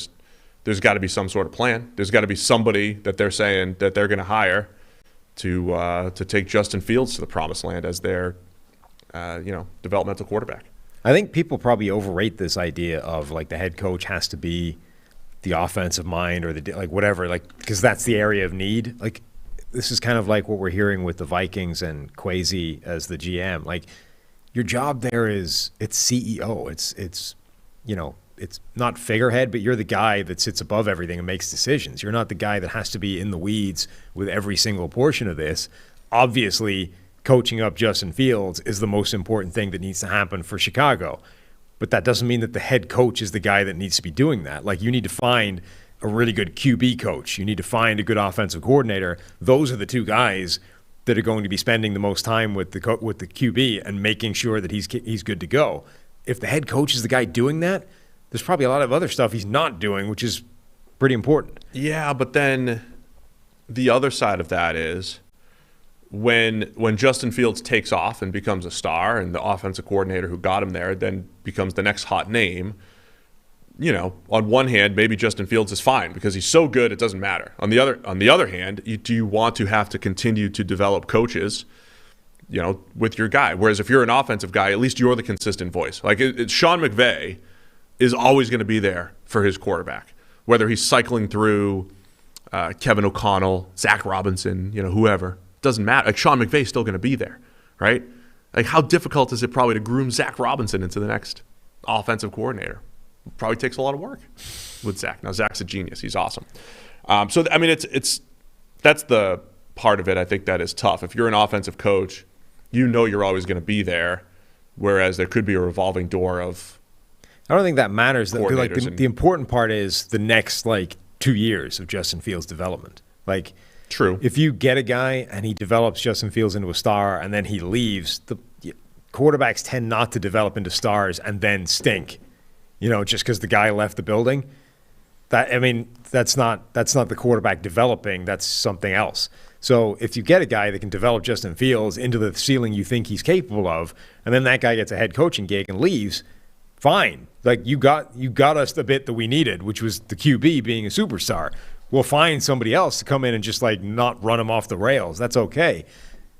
there's got to be some sort of plan. There's got to be somebody that they're saying that they're going to hire to take Justin Fields to the promised land as their developmental quarterback. I think people probably overrate this idea of, like, the head coach has to be the offensive mind or the like whatever, like because that's the area of need. Like this is kind of like what we're hearing with the Vikings and Kwesi as the GM. Like your job there is it's CEO. It's you know, it's not figurehead, but you're the guy that sits above everything and makes decisions. You're not the guy that has to be in the weeds with every single portion of this. Obviously, coaching up Justin Fields is the most important thing that needs to happen for Chicago. But that doesn't mean that the head coach is the guy that needs to be doing that. Like, you need to find a really good QB coach. You need to find a good offensive coordinator. Those are the two guys that are going to be spending the most time with the QB and making sure that he's good to go. If the head coach is the guy doing that, there's probably a lot of other stuff he's not doing, which is pretty important. Yeah, but then the other side of that is when Justin Fields takes off and becomes a star and the offensive coordinator who got him there then becomes the next hot name, you know, on one hand, maybe Justin Fields is fine because he's so good it doesn't matter. On the other hand, do you want to have to continue to develop coaches, you know, with your guy? Whereas if you're an offensive guy, at least you're the consistent voice. Like Sean McVay is always going to be there for his quarterback, whether he's cycling through Kevin O'Connell, Zach Robinson, you know, whoever. Doesn't matter. Like Sean McVay's still going to be there, right? Like how difficult is it probably to groom Zach Robinson into the next offensive coordinator? Probably takes a lot of work with Zach. Now Zach's a genius. He's awesome. So I mean, it's that's the part of it. I think that is tough. If you're an offensive coach, you know you're always going to be there, whereas there could be a revolving door of. I don't think that matters. Like the important part is the next 2 years of Justin Fields' development. Like. True. If you get a guy and he develops Justin Fields into a star and then he leaves, the quarterbacks tend not to develop into stars and then stink, you know, just because the guy left the building. That's not the quarterback developing. That's something else. So if you get a guy that can develop Justin Fields into the ceiling you think he's capable of, and then that guy gets a head coaching gig and leaves, fine. Like you got us the bit that we needed, which was the QB being a superstar. We'll find somebody else to come in and just not run them off the rails. That's okay.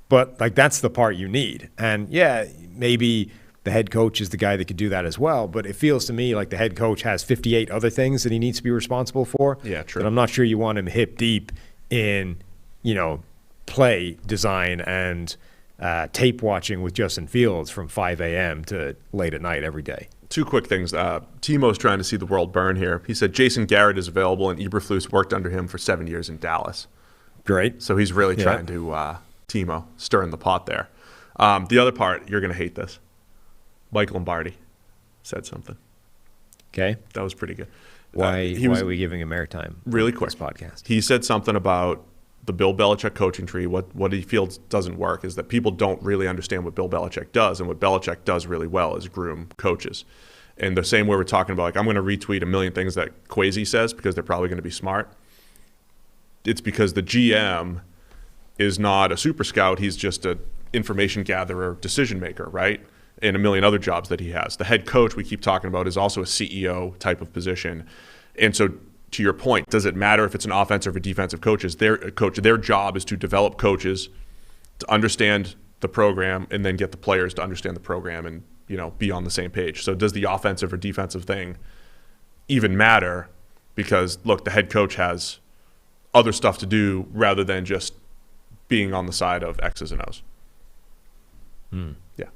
But that's the part you need. And yeah, maybe the head coach is the guy that could do that as well. But it feels to me like the head coach has 58 other things that he needs to be responsible for. Yeah, true. But I'm not sure you want him hip deep in, play design and tape watching with Justin Fields from 5 a.m. to late at night every day. Two quick things. Timo's trying to see the world burn here. He said Jason Garrett is available, and Eberflus worked under him for 7 years in Dallas. Great. So he's really trying to, Timo, stir in the pot there. The other part, you're going to hate this. Mike Lombardi said something. Okay. That was pretty good. Why are we giving him airtime? Really quick. This podcast. He said something about the Bill Belichick coaching tree. What he feels doesn't work is that people don't really understand what Bill Belichick does, and what Belichick does really well is groom coaches. And the same way we're talking about, I'm going to retweet a million things that Kwesi says because they're probably going to be smart. It's because the GM is not a super scout. He's just an information gatherer, decision maker, right? And a million other jobs that he has. The head coach we keep talking about is also a CEO type of position. And so to your point, does it matter if it's an offensive or defensive coach? Their job is to develop coaches, to understand the program, and then get the players to understand the program and be on the same page. So does the offensive or defensive thing even matter? Because look, the head coach has other stuff to do rather than just being on the side of X's and O's. Yeah.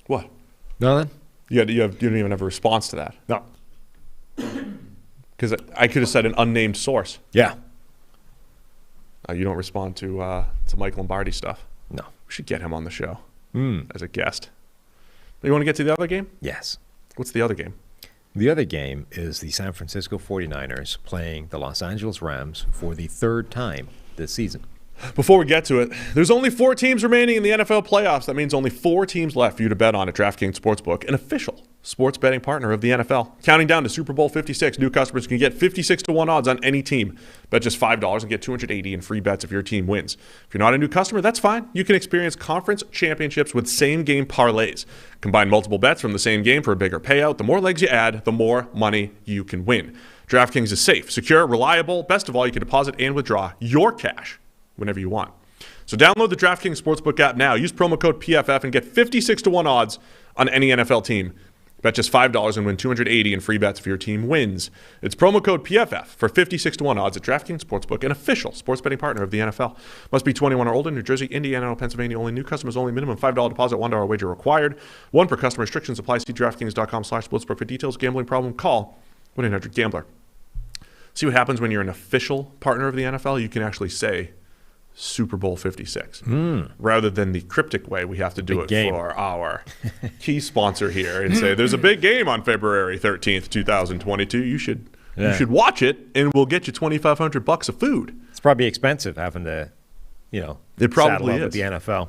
What? Nothing. You don't even have a response to that. No. Because I could have said an unnamed source. Yeah. You don't respond to Mike Lombardi stuff. No. We should get him on the show as a guest. You want to get to the other game? Yes. What's the other game? The other game is the San Francisco 49ers playing the Los Angeles Rams for the third time this season. Before we get to it, there's only 4 teams remaining in the NFL playoffs. That means only 4 teams left for you to bet on at DraftKings Sportsbook, an official sports betting partner of the NFL. Counting down to Super Bowl 56, new customers can get 56-1 odds on any team. Bet just $5 and get $280 in free bets if your team wins. If you're not a new customer, that's fine. You can experience conference championships with same-game parlays. Combine multiple bets from the same game for a bigger payout. The more legs you add, the more money you can win. DraftKings is safe, secure, reliable. Best of all, you can deposit and withdraw your cash whenever you want. So download the DraftKings Sportsbook app now. Use promo code PFF and get 56-1 odds on any NFL team Bet just $5 and win $280 in free bets if your team wins. It's promo code PFF for 56-1 odds at DraftKings Sportsbook, an official sports betting partner of the NFL. Must be 21 or older. New Jersey, Indiana, and Pennsylvania only. New customers only. Minimum $5 deposit, $1 wager required. One per customer. Restrictions apply. See DraftKings.com/sportsbook for details. Gambling problem? Call 1-800-GAMBLER. See what happens when you're an official partner of the NFL? You can actually say Super Bowl 56 rather than the cryptic way we have to do it for our key sponsor here and say there's a big game on February 13th, 2022. You should watch it, and we'll get you $2,500 of food. It's probably expensive having to, it probably is with the NFL.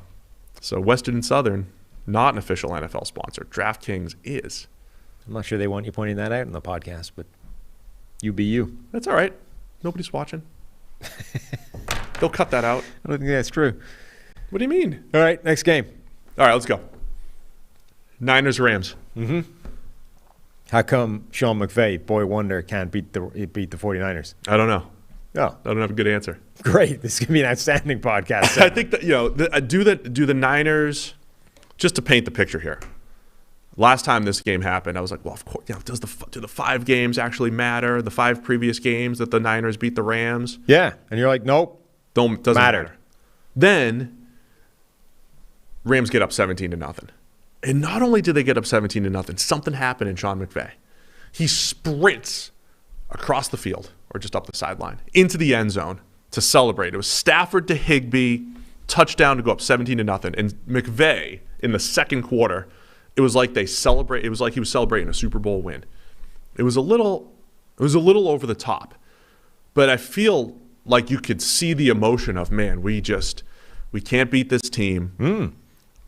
So Western and Southern, not an official NFL sponsor. DraftKings is. I'm not sure they want you pointing that out in the podcast, but you be you. That's all right. Nobody's watching. They'll cut that out. I don't think that's true. What do you mean? All right, next game. All right, let's go. Niners-Rams. Mm-hmm. How come Sean McVay, boy wonder, can't beat the 49ers? I don't know. Oh. I don't have a good answer. Great. This is going to be an outstanding podcast. I think that, do the Niners, just to paint the picture here. Last time this game happened, I was like, well, of course, do the 5 games actually matter? The 5 previous games that the Niners beat the Rams? Yeah. And you're like, nope. Doesn't matter. Then Rams get up 17-0. And not only did they get up 17-0, something happened in Sean McVay. He sprints across the field, or just up the sideline, into the end zone to celebrate. It was Stafford to Higbee, touchdown to go up 17-0. And McVay, in the second quarter, it was like he was celebrating a Super Bowl win. It was a little over the top. But I feel like you could see the emotion of, man, we can't beat this team.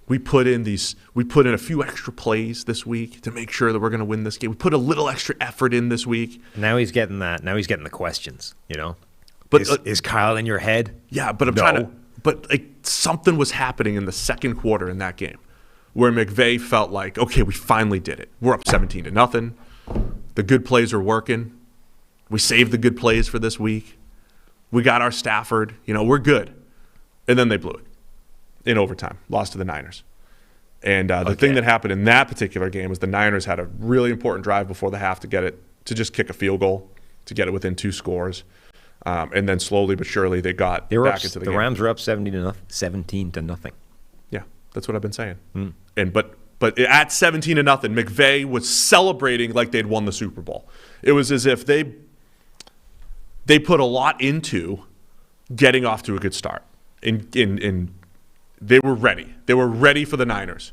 We put in a few extra plays this week to make sure that we're going to win this game. We put a little extra effort in this week. Now he's getting that. Now he's getting the questions, But is Kyle in your head? Yeah, but but something was happening in the second quarter in that game where McVay felt like, okay, we finally did it. We're up 17-0. The good plays are working. We saved the good plays for this week. We got our Stafford. We're good. And then they blew it in overtime, lost to the Niners. And the thing that happened in that particular game was the Niners had a really important drive before the half to just kick a field goal, to get it within 2 scores. And then slowly but surely they got back into the game. The Rams were up 17-0. Yeah, that's what I've been saying. And but at 17-0, McVay was celebrating like they'd won the Super Bowl. It was as if they put a lot into getting off to a good start. In they were ready. They were ready for the Niners.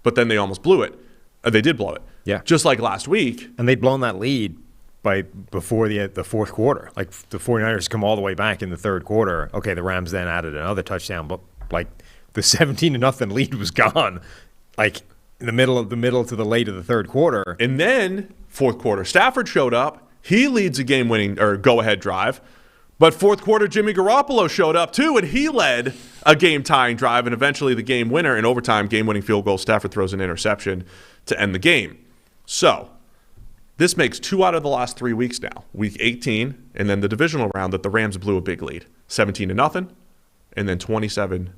But then they almost blew it. They did blow it. Yeah. Just like last week. And they'd blown that lead before the fourth quarter. Like the 49ers come all the way back in the third quarter. Okay, the Rams then added another touchdown, but like the 17-0 lead was gone. Like in the middle to the late of the third quarter. And then fourth quarter, Stafford showed up. He leads a game-winning or go-ahead drive. But fourth quarter, Jimmy Garoppolo showed up too, and he led a game-tying drive and eventually the game winner in overtime, game-winning field goal. Stafford throws an interception to end the game. So this makes 2 out of the last 3 weeks now. Week 18, and then the divisional round that the Rams blew a big lead, 17-0, and then 27-3.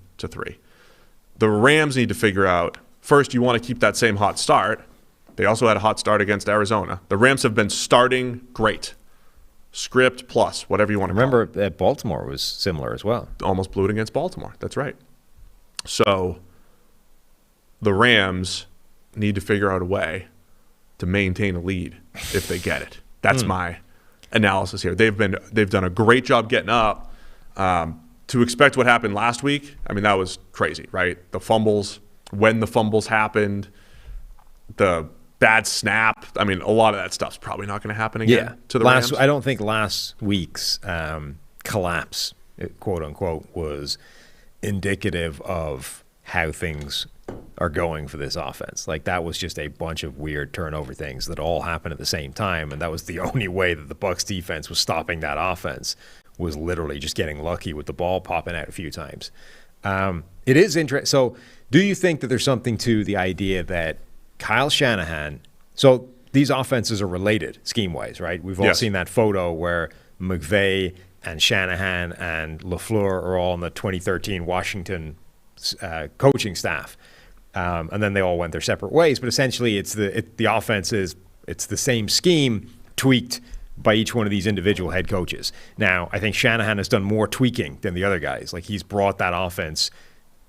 The Rams need to figure out, first, you want to keep that same hot start. They also had a hot start against Arizona. The Rams have been starting great. Script plus, whatever you want to call it. Remember that Baltimore was similar as well. Almost blew it against Baltimore. That's right. So the Rams need to figure out a way to maintain a lead if they get it. That's my analysis here. They've done a great job getting up. To expect what happened last week, I mean, that was crazy, right? The fumbles, when the fumbles happened, the bad snap. I mean, a lot of that stuff's probably not going to happen again to the Rams. I don't think last week's collapse, quote unquote, was indicative of how things are going for this offense. Like that was just a bunch of weird turnover things that all happened at the same time, and that was the only way that the Bucs defense was stopping that offense, was literally just getting lucky with the ball popping out a few times. It is interesting. So do you think that there's something to the idea that Kyle Shanahan, so these offenses are related scheme-wise, right? We've all seen that photo where McVay and Shanahan and LaFleur are all on the 2013 Washington coaching staff. And then they all went their separate ways. But essentially, the offense it's the same scheme tweaked by each one of these individual head coaches. Now, I think Shanahan has done more tweaking than the other guys. Like, he's brought that offense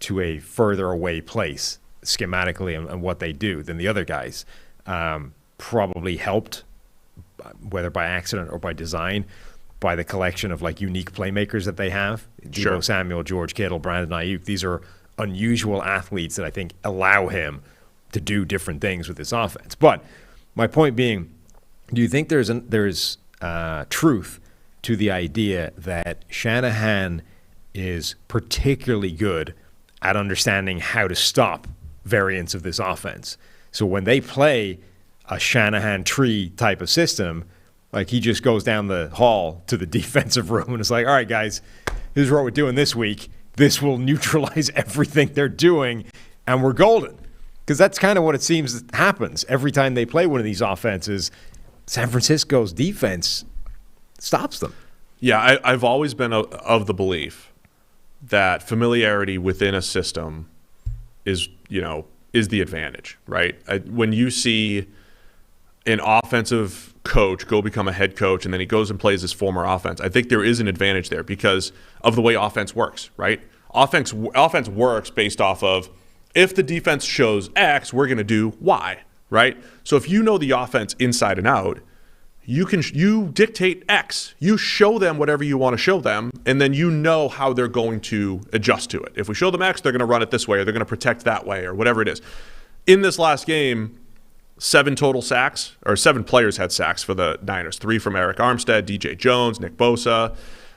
to a further away place schematically and what they do than the other guys. Probably helped, whether by accident or by design, by the collection of like unique playmakers that they have. Sure. Deebo Samuel, George Kittle, Brandon Ayuk. These are unusual athletes that I think allow him to do different things with this offense. But my point being, do you think there's truth to the idea that Shanahan is particularly good at understanding how to stop variants of this offense? So when they play a Shanahan tree type of system, like he just goes down the hall to the defensive room and is like, all right, guys, this is what we're doing this week. This will neutralize everything they're doing, and we're golden. Because that's kind of what it seems happens every time they play one of these offenses. San Francisco's defense stops them. Yeah, I've always been of the belief that familiarity within a system is the advantage, right? When you see an offensive coach go become a head coach and then he goes and plays his former offense, I think there is an advantage there because of the way offense works, right? Offense works based off of, if the defense shows X, we're going to do Y, right? So if you know the offense inside and out, you dictate X. You show them whatever you want to show them, and then you know how they're going to adjust to it. If we show them X, they're going to run it this way, or they're going to protect that way, or whatever it is. In this last game, 7 total sacks, or 7 players had sacks for the Niners. 3 from Eric Armstead, DJ Jones, Nick Bosa,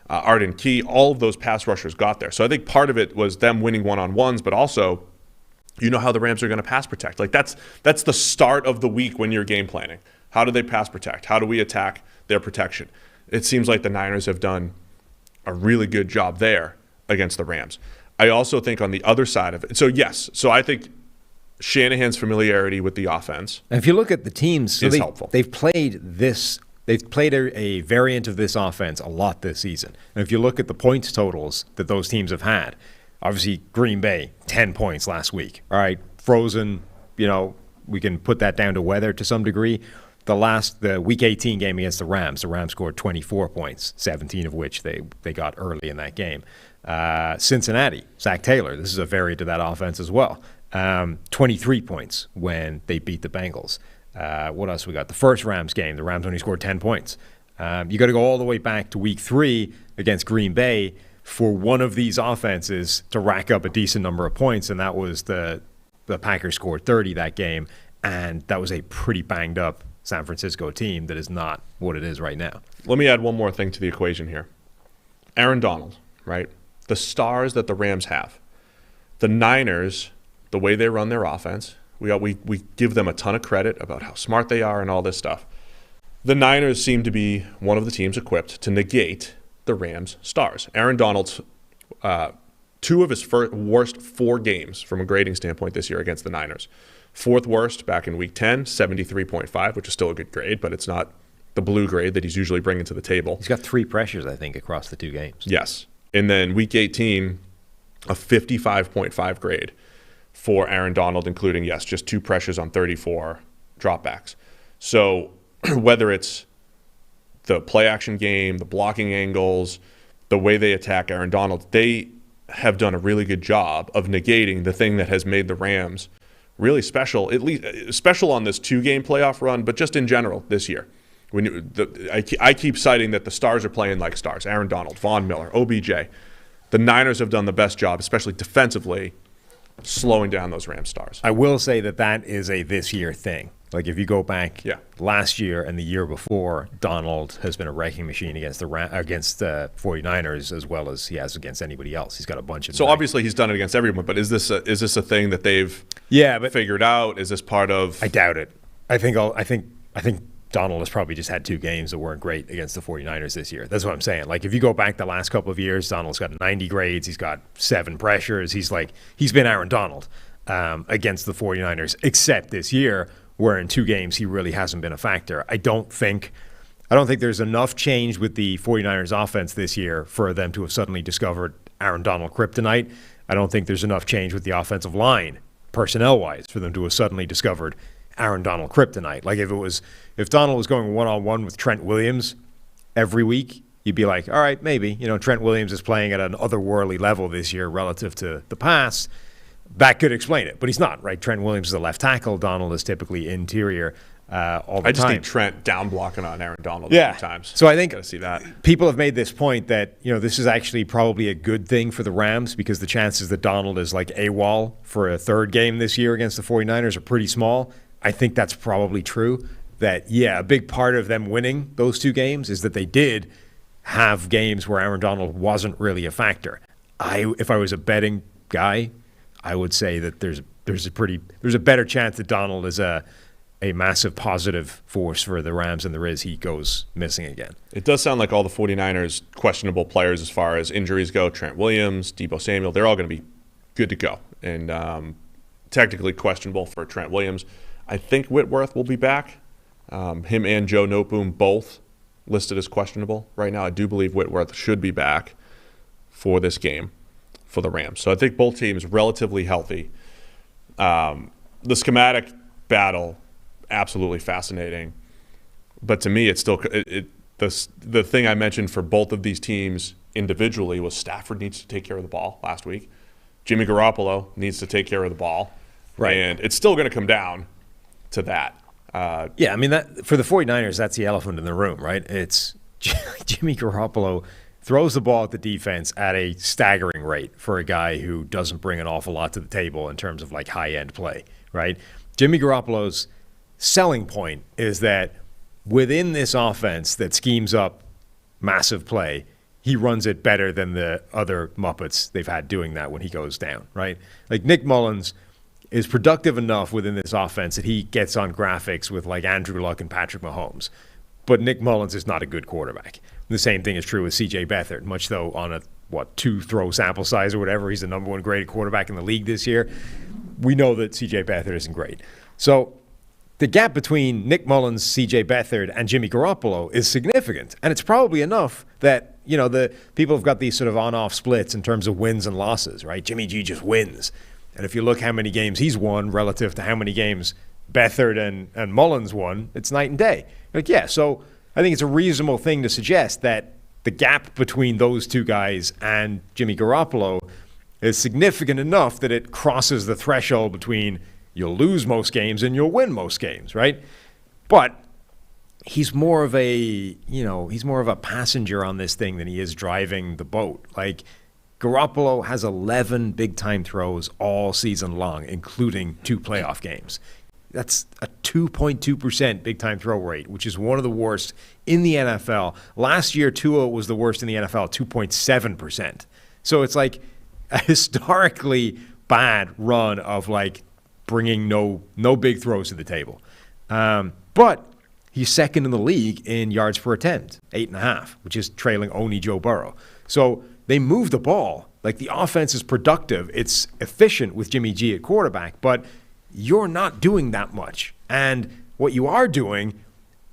Arden Key. All of those pass rushers got there. So I think part of it was them winning one-on-ones, but also you know how the Rams are going to pass protect. Like that's the start of the week when you're game planning. How do they pass protect? How do we attack their protection? It seems like the Niners have done a really good job there against the Rams. I also think on the other side of it, so I think Shanahan's familiarity with the offense, and if you look at the teams, is helpful. They've played a variant of this offense a lot this season. And if you look at the points totals that those teams have had, obviously Green Bay, 10 points last week. All right, Frozen, we can put that down to weather to some degree. The Week 18 game against the Rams scored 24 points, 17 of which they got early in that game. Cincinnati, Zach Taylor, this is a variant of that offense as well. 23 points when they beat the Bengals. What else we got? The first Rams game, the Rams only scored 10 points. You got to go all the way back to Week 3 against Green Bay for one of these offenses to rack up a decent number of points, and that was the Packers scored 30 that game, and that was a pretty banged up San Francisco team that is not what it is right now. Let me add one more thing to the equation here. Aaron Donald, right? The stars that the Rams have. The Niners, the way they run their offense, we give them a ton of credit about how smart they are and all this stuff. The Niners seem to be one of the teams equipped to negate the Rams' stars. Aaron Donald's 2 of his worst 4 games from a grading standpoint this year against the Niners. 4th worst back in Week 10, 73.5, which is still a good grade, but it's not the blue grade that he's usually bringing to the table. He's got 3 pressures, I think, across the 2 games. Yes. And then Week 18, a 55.5 grade for Aaron Donald, including, just 2 pressures on 34 dropbacks. So whether it's the play-action game, the blocking angles, the way they attack Aaron Donald, they have done a really good job of negating the thing that has made the Rams really special, at least special on this 2-game playoff run, but just in general this year. I keep citing that the stars are playing like stars. Aaron Donald, Von Miller, OBJ. The Niners have done the best job, especially defensively, slowing down those Rams stars. I will say that is a this year thing. Like if you go back last year and the year before, Donald has been a wrecking machine against the 49ers as well as he has against anybody else. He's got a bunch of. So obviously he's done it against everyone, but is this a thing that they've figured out? Is this part of? I doubt it. I think Donald has probably just had 2 games that weren't great against the 49ers this year. That's what I'm saying. Like if you go back the last couple of years, Donald's got 90 grades. He's got 7 pressures. He's been Aaron Donald against the 49ers, except this year, where in 2 games he really hasn't been a factor. I don't think there's enough change with the 49ers offense this year for them to have suddenly discovered Aaron Donald kryptonite. I don't think there's enough change with the offensive line personnel-wise, for them to have suddenly discovered Aaron Donald kryptonite. Like if Donald was going one-on-one with Trent Williams every week, you'd be like, all right, maybe. Trent Williams is playing at an otherworldly level this year relative to the past. That could explain it, but he's not, right? Trent Williams is a left tackle. Donald is typically interior all the time. I just need Trent down blocking on Aaron Donald a few times. So I think gotta see that. People have made this point that, this is actually probably a good thing for the Rams because the chances that Donald is like AWOL for a third game this year against the 49ers are pretty small. I think that's probably true. That, a big part of them winning those two games is that they did have games where Aaron Donald wasn't really a factor. If I was a betting guy, I would say that there's a better chance that Donald is a massive positive force for the Rams than there is he goes missing again. It does sound like all the 49ers questionable players as far as injuries go, Trent Williams, Deebo Samuel, they're all going to be good to go. And technically questionable for Trent Williams. I think Whitworth will be back. Him and Joe Noteboom both listed as questionable right now. I do believe Whitworth should be back for this game for the Rams. So I think both teams relatively healthy. The schematic battle, absolutely fascinating. But to me, it's still the thing I mentioned for both of these teams individually was Stafford needs to take care of the ball last week. Jimmy Garoppolo needs to take care of the ball. Right. And it's still going to come down to that. That for the 49ers, that's the elephant in the room, right? It's Jimmy Garoppolo throws the ball at the defense at a staggering rate for a guy who doesn't bring an awful lot to the table in terms of like high-end play, right? Jimmy Garoppolo's selling point is that within this offense that schemes up massive play, he runs it better than the other Muppets they've had doing that when he goes down, right? Like Nick Mullins is productive enough within this offense that he gets on graphics with like Andrew Luck and Patrick Mahomes. But Nick Mullins is not a good quarterback. The same thing is true with C.J. Beathard, much though on a, 2-throw sample size or whatever, he's the number one graded quarterback in the league this year. We know that C.J. Beathard isn't great. So the gap between Nick Mullins, C.J. Beathard, and Jimmy Garoppolo is significant. And it's probably enough that, the people have got these sort of on-off splits in terms of wins and losses, right? Jimmy G just wins. And if you look how many games he's won relative to how many games Beathard and Mullins won, it's night and day. So I think it's a reasonable thing to suggest that the gap between those two guys and Jimmy Garoppolo is significant enough that it crosses the threshold between you'll lose most games and you'll win most games, right? But he's more of a passenger on this thing than he is driving the boat. Like Garoppolo has 11 big-time throws all season long, including 2 playoff games. That's a 2.2% big-time throw rate, which is one of the worst in the NFL. Last year, Tua was the worst in the NFL, 2.7%. So it's like a historically bad run of like bringing no big throws to the table. But he's second in the league in yards per attempt, 8.5, which is trailing only Joe Burrow. So they move the ball. Like the offense is productive. It's efficient with Jimmy G at quarterback, but you're not doing that much. And what you are doing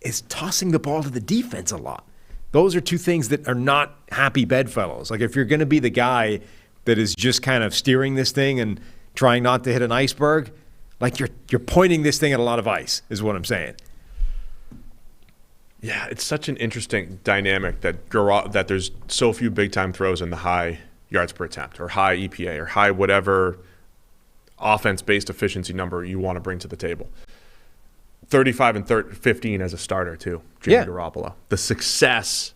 is tossing the ball to the defense a lot. Those are two things that are not happy bedfellows. Like if you're going to be the guy that is just kind of steering this thing and trying not to hit an iceberg, like you're pointing this thing at a lot of ice is what I'm saying. Yeah, it's such an interesting dynamic that there's so few big-time throws in the high yards per attempt or high EPA or high whatever offense-based efficiency number you want to bring to the table. 35 and 15 as a starter, too, Jimmy Garoppolo. The success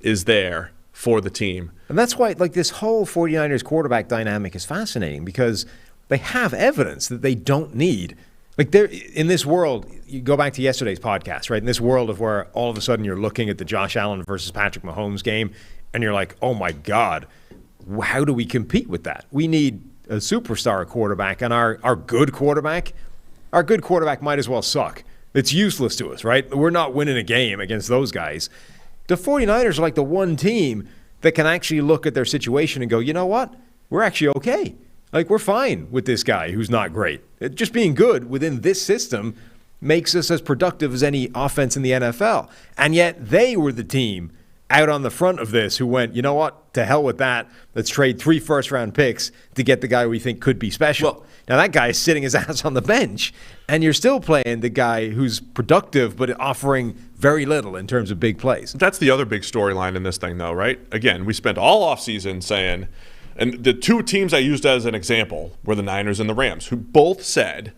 is there for the team. And that's why like this whole 49ers quarterback dynamic is fascinating because they have evidence that they don't need. Like they're in this world, you go back to yesterday's podcast, right? In this world of where all of a sudden you're looking at the Josh Allen versus Patrick Mahomes game and you're like, oh my God, how do we compete with that? We need a superstar quarterback, and our good quarterback might as well suck. It's useless to us, right? We're not winning a game against those guys. The 49ers are like the one team that can actually look at their situation and go, you know what? We're actually okay. Like, we're fine with this guy who's not great. Just being good within this system makes us as productive as any offense in the NFL. And yet they were the team out on the front of this who went, you know what, to hell with that. Let's trade 3 first-round picks to get the guy we think could be special. Well, now that guy is sitting his ass on the bench, and you're still playing the guy who's productive but offering very little in terms of big plays. That's the other big storyline in this thing, though, right? Again, we spent all offseason saying, and the 2 teams I used as an example were the Niners and the Rams, who both said,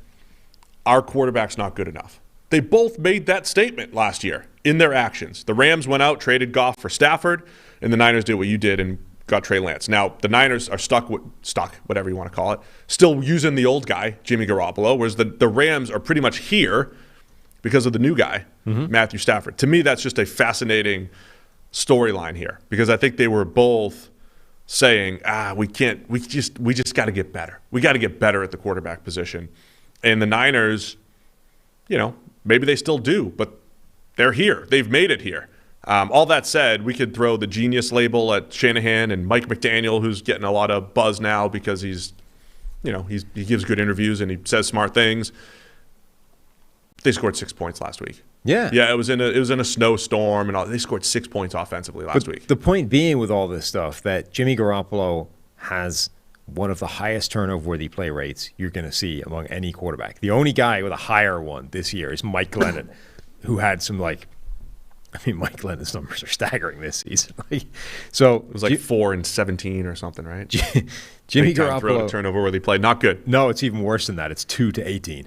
our quarterback's not good enough. They both made that statement last year in their actions. The Rams went out, traded Goff for Stafford, and the Niners did what you did and got Trey Lance. Now, the Niners are stuck, whatever you want to call it, still using the old guy, Jimmy Garoppolo, whereas the Rams are pretty much here because of the new guy, Matthew Stafford. To me, that's just a fascinating storyline here because I think they were both saying, we just got to get better. We got to get better at the quarterback position. And the Niners, maybe they still do, but they're here. They've made it here. All that said, we could throw the genius label at Shanahan and Mike McDaniel, who's getting a lot of buzz now because he gives good interviews and he says smart things. They scored 6 points last week. Yeah. Yeah, it was in a snowstorm and all. They scored 6 points offensively last week. The point being with all this stuff that Jimmy Garoppolo has one of the highest turnover-worthy play rates you're going to see among any quarterback. The only guy with a higher one this year is Mike Glennon, who had some Mike Glennon's numbers are staggering this season. So it was 4 and 17 or something, right? Jimmy Garoppolo turnover-worthy play, not good. No, it's even worse than that. It's 2 to 18.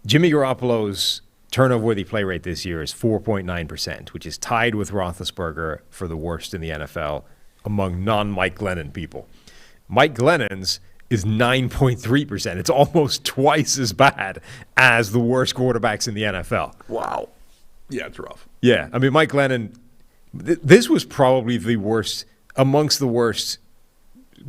Jimmy Garoppolo's turnover-worthy play rate this year is 4.9%, which is tied with Roethlisberger for the worst in the NFL among non-Mike Glennon people. Mike Glennon's is 9.3%. It's almost twice as bad as the worst quarterbacks in the NFL. Wow. Yeah, it's rough. Yeah. I mean, Mike Glennon, this was probably the worst, amongst the worst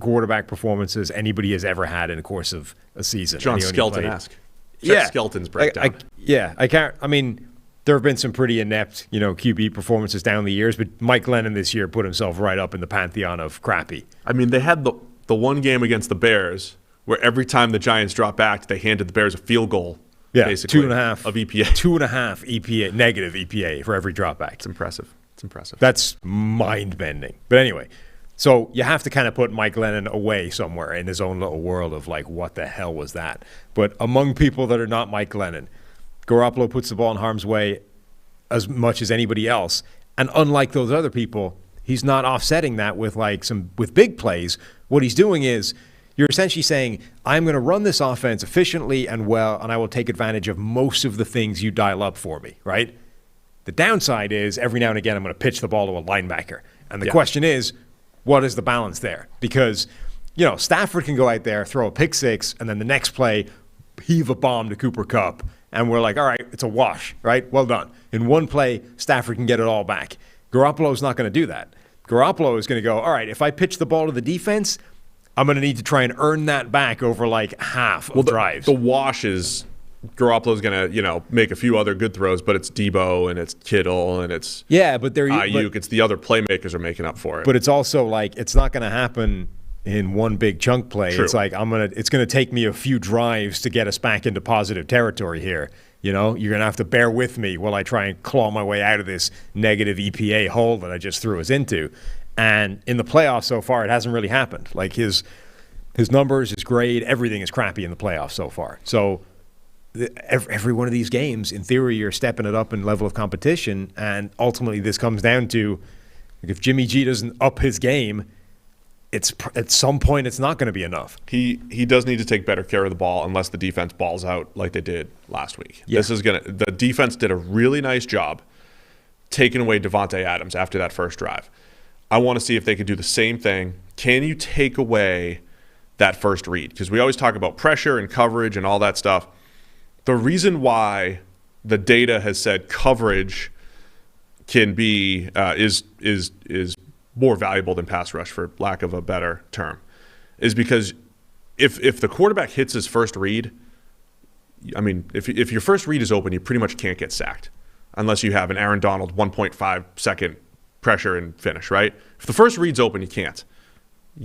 quarterback performances anybody has ever had in the course of a season. John Skelton-esque. Yeah. Skelton's breakdown. There have been some pretty inept, QB performances down the years, but Mike Glennon this year put himself right up in the pantheon of crappy. I mean, they had the one game against the Bears where every time the Giants dropped back, they handed the Bears a field goal. Yeah, basically, 2.5 of EPA. 2.5 EPA, negative EPA for every dropback. It's impressive. That's mind-bending. But anyway, so you have to kind of put Mike Glennon away somewhere in his own little world of what the hell was that? But among people that are not Mike Glennon, Garoppolo puts the ball in harm's way as much as anybody else. And unlike those other people, he's not offsetting that with with big plays. What he's doing is you're essentially saying, I'm going to run this offense efficiently and well, and I will take advantage of most of the things you dial up for me, right? The downside is every now and again I'm going to pitch the ball to a linebacker. And the question is, what is the balance there? Because, Stafford can go out there, throw a pick six, and then the next play, heave a bomb to Cooper Kupp. And we're like, all right, it's a wash, right? Well done. In one play, Stafford can get it all back. Garoppolo's not going to do that. Garoppolo is going to go, all right, if I pitch the ball to the defense, I'm going to need to try and earn that back over half of drives. The wash is Garoppolo's going to, make a few other good throws, but it's Debo and it's Kittle and it's Ayuk. It's the other playmakers are making up for it. But it's also it's not going to happen in one big chunk play. True. It's it's going to take me a few drives to get us back into positive territory here. You're going to have to bear with me while I try and claw my way out of this negative EPA hole that I just threw us into. And in the playoffs so far, it hasn't really happened. His numbers, his grade, everything is crappy in the playoffs so far. So every one of these games, in theory, you're stepping it up in level of competition. And ultimately, this comes down to if Jimmy G doesn't up his game, at some point it's not going to be enough. He does need to take better care of the ball unless the defense balls out like they did last week. Yeah. The defense did a really nice job taking away Devontae Adams after that first drive. I want to see if they could do the same thing. Can you take away that first read? Because we always talk about pressure and coverage and all that stuff. The reason why the data has said coverage can be is more valuable than pass rush, for lack of a better term, is because if the quarterback hits his first read, I mean, if your first read is open, you pretty much can't get sacked unless you have an Aaron Donald 1.5 second pressure and finish, right? If the first read's open, you can't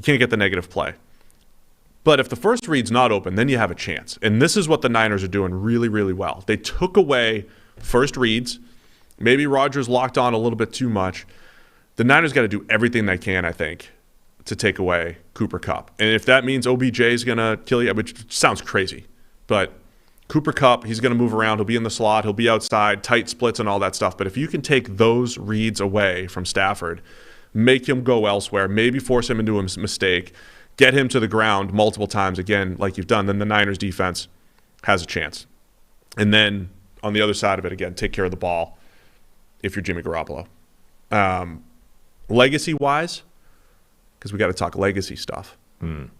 get the negative play. But if the first read's not open, then you have a chance. And this is what the Niners are doing really, really well. They took away first reads, Maybe Rodgers locked on a little bit too much. The Niners got to do everything they can, I think, to take away Cooper Kupp. And if that means OBJ is going to kill you, which sounds crazy, but Cooper Kupp, he's going to move around. He'll be in the slot. He'll be outside, tight splits and all that stuff. But if you can take those reads away from Stafford, make him go elsewhere, maybe force him into a mistake, get him to the ground multiple times again like you've done, then the Niners defense has a chance. And then on the other side of it, again, take care of the ball if you're Jimmy Garoppolo. Legacy-wise, because we got to talk legacy stuff.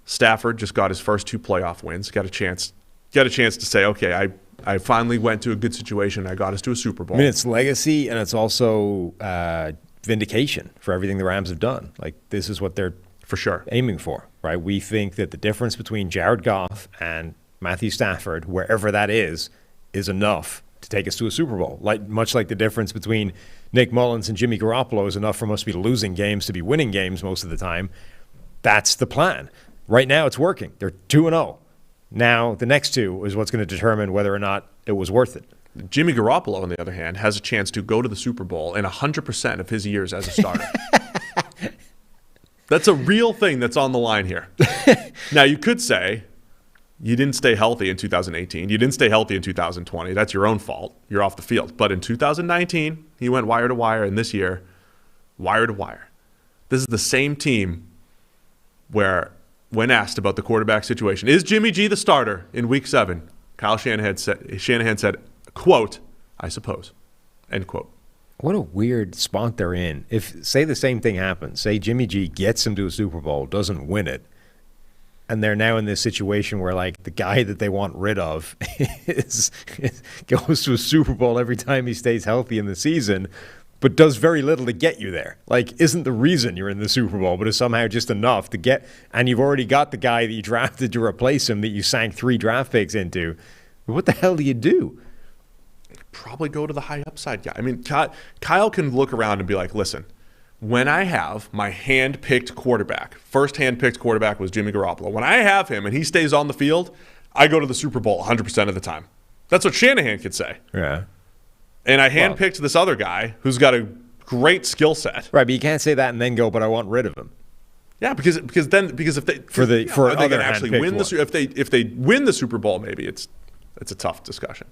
Stafford just got his first 2 playoff wins. Got a chance to say, okay, I finally went to a good situation. I got us to a Super Bowl. I mean, it's legacy, and it's also vindication for everything the Rams have done. Like, this is what they're for sure aiming for, right? We think that the difference between Jared Goff and Matthew Stafford, wherever that is enough to take us to a Super Bowl. Much like the difference between Nick Mullins and Jimmy Garoppolo is enough for us to be losing games to be winning games most of the time. That's the plan. Right now, it's working. They're 2-0. Now, the next 2 is what's going to determine whether or not it was worth it. Jimmy Garoppolo, on the other hand, has a chance to go to the Super Bowl in 100% of his years as a starter. That's a real thing that's on the line here. Now, you could say, you didn't stay healthy in 2018. You didn't stay healthy in 2020. That's your own fault. You're off the field. But in 2019, he went wire to wire, and this year, wire to wire. This is the same team where, when asked about the quarterback situation, is Jimmy G the starter in Week 7? Kyle Shanahan said, quote, I suppose, end quote. What a weird spot they're in. If, say the same thing happens, say Jimmy G gets him to a Super Bowl, doesn't win it, and they're now in this situation where, like, the guy that they want rid of goes to a Super Bowl every time he stays healthy in the season, but does very little to get you there. Like, isn't the reason you're in the Super Bowl, but is somehow just enough to get, and you've already got the guy that you drafted to replace him that you sank 3 draft picks into. What the hell do you do? Probably go to the high upside guy. I mean, Kyle can look around and be like, listen, when I have my hand-picked quarterback, first hand-picked quarterback was Jimmy Garoppolo. When I have him and he stays on the field, I go to the Super Bowl 100% of the time. That's what Shanahan could say. Yeah. And I handpicked this other guy who's got a great skill set. Right, but you can't say that and then go, but I want rid of him. Yeah, because if they can actually win if they win the Super Bowl, maybe it's a tough discussion.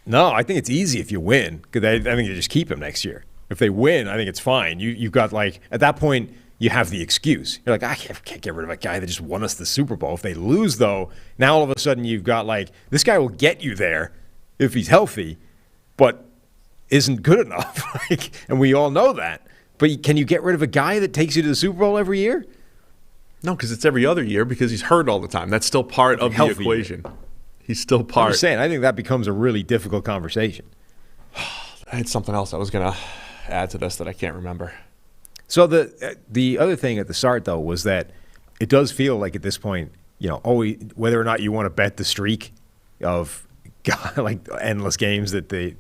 No, I think it's easy if you win, because I think you just keep him next year. If they win, I think it's fine. You've got, like, at that point, you have the excuse. You're like, I can't get rid of a guy that just won us the Super Bowl. If they lose, though, now all of a sudden you've got, like, this guy will get you there if he's healthy, but isn't good enough. And we all know that. But can you get rid of a guy that takes you to the Super Bowl every year? No, because it's every other year because he's hurt all the time. That's still part of the equation. He's still part. I'm just saying, I think that becomes a really difficult conversation. I had something else I was going to add to this that I can't remember. So the other thing at the start, though, was that it does feel like at this point, whether or not you want to bet the streak of like endless games that the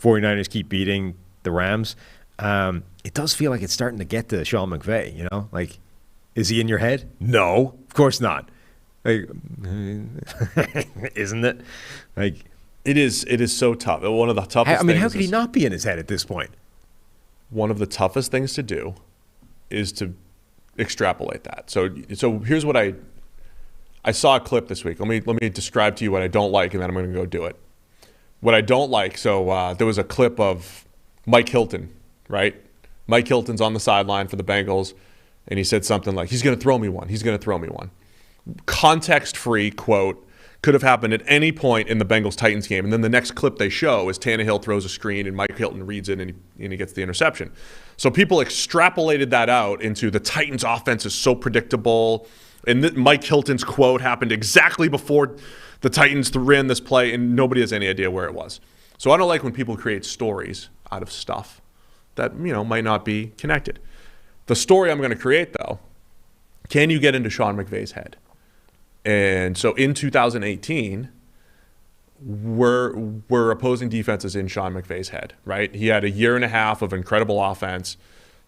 49ers keep beating the Rams, it does feel like it's starting to get to Sean McVay, Like, is he in your head? No, of course not. Like, isn't it? Like, it is so tough. One of the toughest things. How could he not be in his head at this point? One of the toughest things to do is to extrapolate that. So here's what I saw a clip this week. Let me describe to you what I don't like, and then I'm going to go do it. What I don't like. So there was a clip of Mike Hilton, right? Mike Hilton's on the sideline for the Bengals, and he said something like, "He's going to throw me one. He's going to throw me one." Context-free quote. Could have happened at any point in the Bengals-Titans game. And then the next clip they show is Tannehill throws a screen and Mike Hilton reads it and he gets the interception. So people extrapolated that out into the Titans' offense is so predictable. And Mike Hilton's quote happened exactly before the Titans ran this play, and nobody has any idea where it was. So I don't like when people create stories out of stuff that might not be connected. The story I'm going to create, though, can you get into Sean McVay's head? And so in 2018, we're opposing defenses in Sean McVay's head, right? He had a year and a half of incredible offense.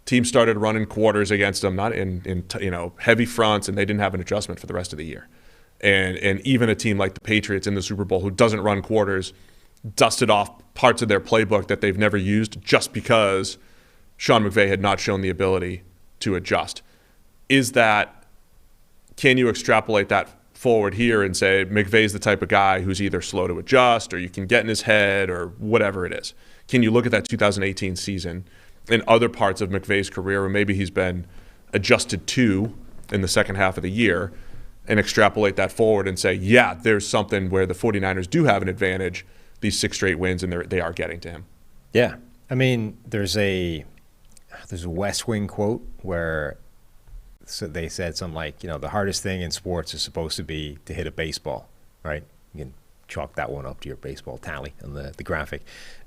Teams started running quarters against him, not in heavy fronts, and they didn't have an adjustment for the rest of the year. And even a team like the Patriots in the Super Bowl who doesn't run quarters dusted off parts of their playbook that they've never used just because Sean McVay had not shown the ability to adjust. Can you extrapolate that forward here and say McVay's the type of guy who's either slow to adjust or you can get in his head or whatever it is? Can you look at that 2018 season and other parts of McVay's career where maybe he's been adjusted to in the second half of the year and extrapolate that forward and say, yeah, there's something where the 49ers do have an advantage, these 6 straight wins, and they are getting to him? Yeah. I mean, there's a West Wing quote where they said something like, the hardest thing in sports is supposed to be to hit a baseball, right? You can chalk that one up to your baseball tally on the graphic.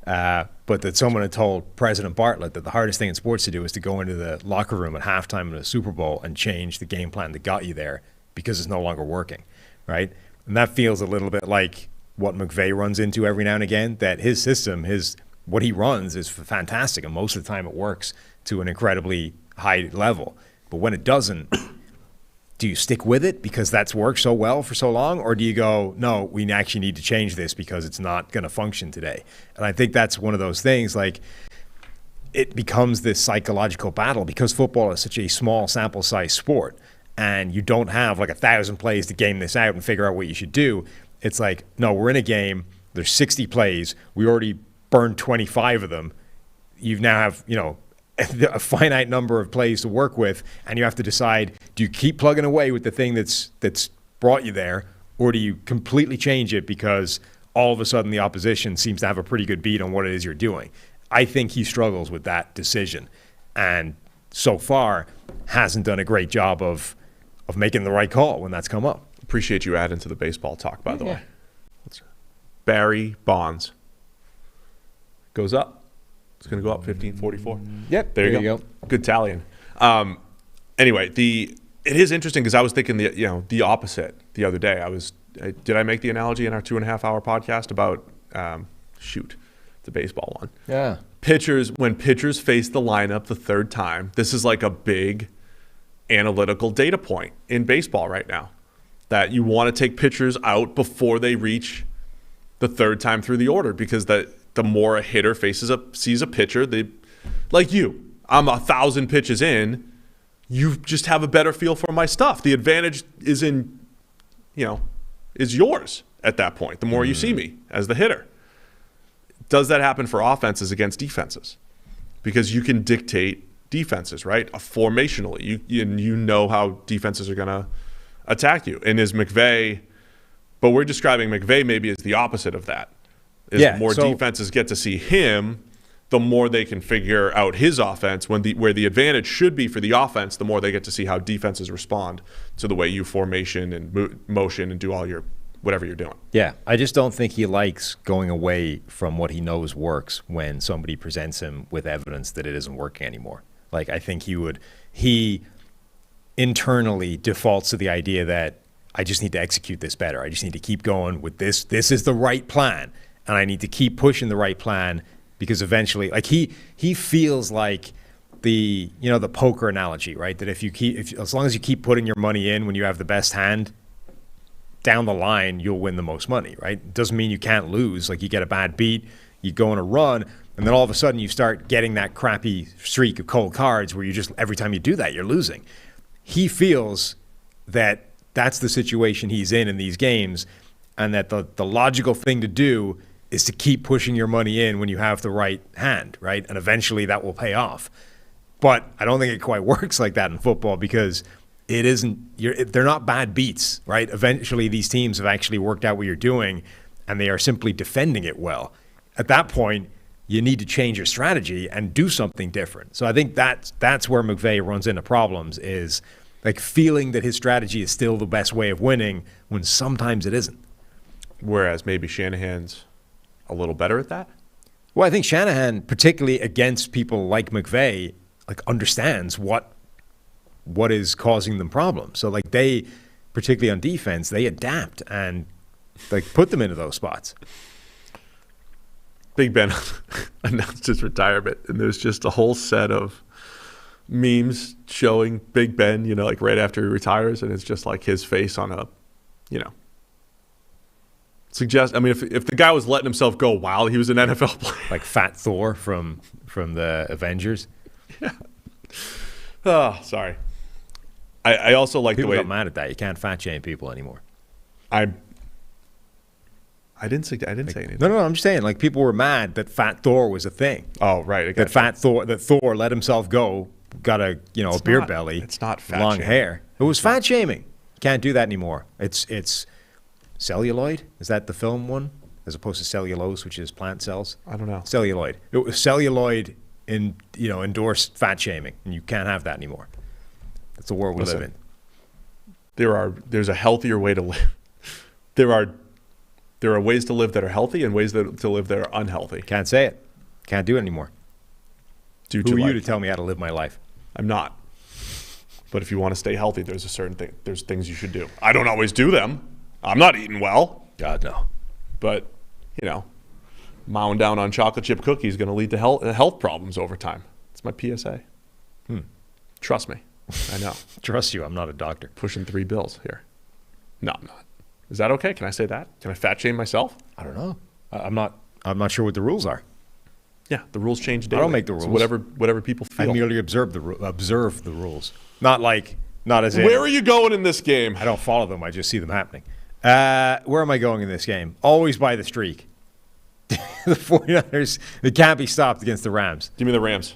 But that someone had told President Bartlett that the hardest thing in sports to do is to go into the locker room at halftime in a Super Bowl and change the game plan that got you there because it's no longer working, right? And that feels a little bit like what McVay runs into every now and again, that his system, what he runs is fantastic, and most of the time it works to an incredibly high level. But when it doesn't, do you stick with it because that's worked so well for so long? Or do you go, no, we actually need to change this because it's not going to function today? And I think that's one of those things, like it becomes this psychological battle because football is such a small sample size sport and you don't have like 1,000 plays to game this out and figure out what you should do. It's like, no, we're in a game. There's 60 plays. We already burned 25 of them. You now have, a finite number of plays to work with, and you have to decide, do you keep plugging away with the thing that's brought you there, or do you completely change it because all of a sudden the opposition seems to have a pretty good beat on what it is you're doing? I think he struggles with that decision, and so far hasn't done a great job of making the right call when that's come up. Appreciate you adding to the baseball talk, by the way. Barry Bonds goes up. It's going to go up 1544. Yep. There you go. Good tallying. Anyway, it is interesting because I was thinking the opposite the other day. Did I make the analogy in our 2.5-hour podcast about the baseball one? Yeah. When pitchers face the lineup the third time, this is like a big analytical data point in baseball right now, that you want to take pitchers out before they reach the third time through the order, because the more a hitter sees a pitcher, I'm 1,000 pitches in, you just have a better feel for my stuff. The advantage is is yours at that point. The more you see me as the hitter. Does that happen for offenses against defenses? Because you can dictate defenses, right? Formationally, you know how defenses are going to attack you. And but we're describing McVay maybe as the opposite of that. More defenses get to see him, the more they can figure out his offense. Where the advantage should be for the offense, the more they get to see how defenses respond to the way you formation and motion and do all your whatever you're doing. Yeah, I just don't think he likes going away from what he knows works when somebody presents him with evidence that it isn't working anymore. Like, I think he internally defaults to the idea that I just need to execute this better. I just need to keep going with this. This is the right plan. And I need to keep pushing the right plan because eventually, like he feels like the poker analogy, right? That as long as you keep putting your money in when you have the best hand, down the line you'll win the most money, right? It doesn't mean you can't lose. Like, you get a bad beat, you go on a run, and then all of a sudden you start getting that crappy streak of cold cards where every time you do that, you're losing. He feels that that's the situation he's in these games, and that the logical thing to do is to keep pushing your money in when you have the right hand, right? And eventually that will pay off. But I don't think it quite works like that in football because it isn't. They're not bad beats, right? Eventually these teams have actually worked out what you're doing, and they are simply defending it well. At that point, you need to change your strategy and do something different. So I think that's where McVay runs into problems, is like feeling that his strategy is still the best way of winning when sometimes it isn't. Whereas maybe Shanahan's a little better at that? Well, I think Shanahan, particularly against people like McVay, understands what is causing them problems. So they, particularly on defense, they adapt and put them into those spots. Big Ben announced his retirement, and there's just a whole set of memes showing Big Ben, right after he retires, and it's just like his face on a, suggest. I mean, if the guy was letting himself go while he was an NFL player, like Fat Thor from the Avengers. Yeah. Oh, sorry. I also like People the way got mad at that. You can't fat shame people anymore. I didn't say anything. No. I'm just saying, like, people were mad that Fat Thor was a thing. Oh, right. That Thor let himself go, got a beer belly. It's not fat long shaming. hair. It was fat shaming. Can't do that anymore. It's celluloid. Is that the film one, as opposed to cellulose, which is plant cells? I don't know. Celluloid. It was celluloid endorsed fat shaming, and you can't have that anymore. That's the world we live in. There's a healthier way to live. There are ways to live that are healthy and ways to live that are unhealthy. Can't say it. Can't do it anymore. Who are you to tell me how to live my life? I'm not. But if you want to stay healthy, there's a certain thing. There's things you should do. I don't always do them. I'm not eating well. God, no. But, mowing down on chocolate chip cookies is going to lead to health problems over time. It's my PSA. Trust me. I know. Trust you. I'm not a doctor. Pushing 3 bills here. No, I'm not. Is that okay? Can I say that? Can I fat shame myself? I don't know. I'm not sure what the rules are. Yeah, the rules change daily. I don't make the rules. So whatever people feel. I merely observe the rules. Not as in. Where are you going in this game? I don't follow them. I just see them happening. Where am I going in this game? Always by the streak. The 49ers, they can't be stopped against the Rams. Give me the Rams.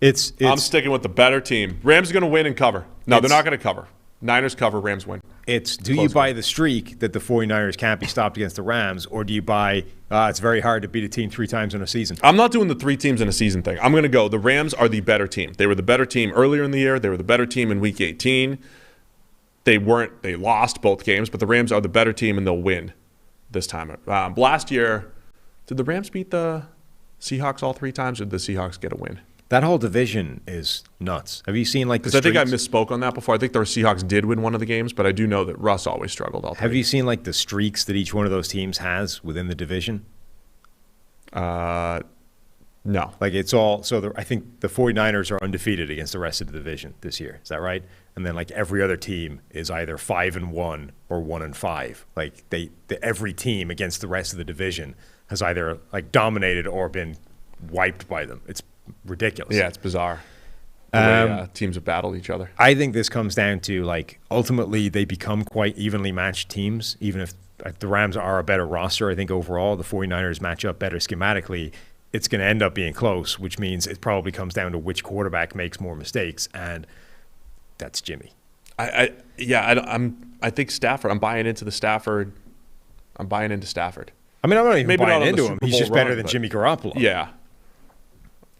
I'm sticking with the better team. Rams are going to win and cover. No, they're not going to cover. Niners cover, Rams win. Do you buy the streak that the 49ers can't be stopped against the Rams, or do you buy it's very hard to beat a team 3 times in a season? I'm not doing the 3 teams in a season thing. I'm going to go, the Rams are the better team. They were the better team earlier in the year. They were the better team in Week 18. They lost both games, but the Rams are the better team, and they'll win this time. Last year, did the Rams beat the Seahawks all 3 times, or did the Seahawks get a win? That whole division is nuts. Have you seen the Because I think I misspoke on that before. I think the Seahawks did win one of the games, but I do know that Russ always struggled all 3. Have you seen the streaks that each one of those teams has within the division? No. It's all I think the 49ers are undefeated against the rest of the division this year. Is that right? And then every other team is either 5-1 or 1-5. Every team against the rest of the division has either dominated or been wiped by them. It's ridiculous. Yeah, it's bizarre. The way teams have battled each other. I think this comes down to ultimately they become quite evenly matched teams. Even if the Rams are a better roster, I think overall the 49ers match up better schematically. It's going to end up being close, which means it probably comes down to which quarterback makes more mistakes, and that's Jimmy. I think Stafford. I'm buying into Stafford. I mean, I'm not even buying into him. He's just better than Jimmy Garoppolo. Yeah.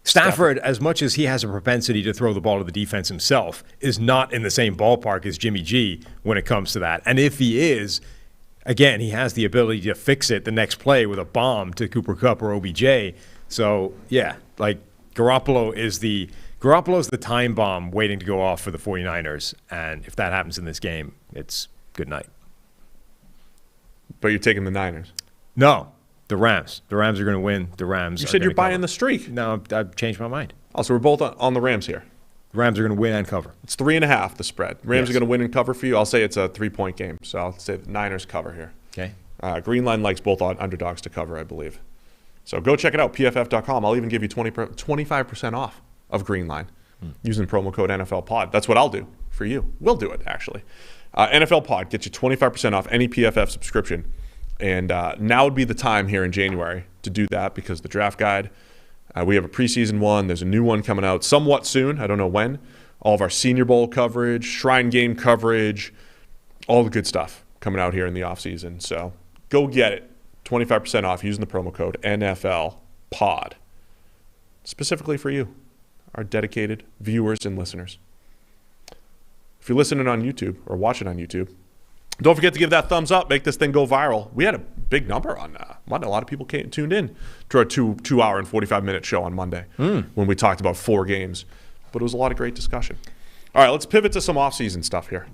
Stafford, as much as he has a propensity to throw the ball to the defense himself, is not in the same ballpark as Jimmy G when it comes to that. And if he is, again, he has the ability to fix it the next play with a bomb to Cooper Kupp or OBJ. So, yeah, Garoppolo's the time bomb waiting to go off for the 49ers. And if that happens in this game, it's good night. But you're taking the Niners? No. The Rams. The Rams are going to win. The Rams. You said you're buying the streak. No, I've changed my mind. Oh, so we're both on the Rams here. The Rams are going to win and cover. It's 3.5, the spread. Rams are going to win and cover for you. I'll say it's a 3-point game, so I'll say the Niners cover here. Okay. Green Line likes both underdogs to cover, I believe. So go check it out, pff.com. I'll even give you 25% off of Green Line using promo code NFL Pod. That's what I'll do for you. We'll do it, actually. NFL Pod gets you 25% off any PFF subscription. And now would be the time here in January to do that because the draft guide, we have a preseason one. There's a new one coming out somewhat soon. I don't know when. All of our Senior Bowl coverage, Shrine Game coverage, all the good stuff coming out here in the offseason. So go get it. 25% off using the promo code NFL Pod. Specifically for you, our dedicated viewers and listeners. If you're listening on YouTube or watching on YouTube, don't forget to give that thumbs up. Make this thing go viral. We had a big number on Monday. A lot of people tuned in to our 2-hour and 45-minute show on Monday when we talked about 4 games. But it was a lot of great discussion. All right, let's pivot to some off-season stuff here.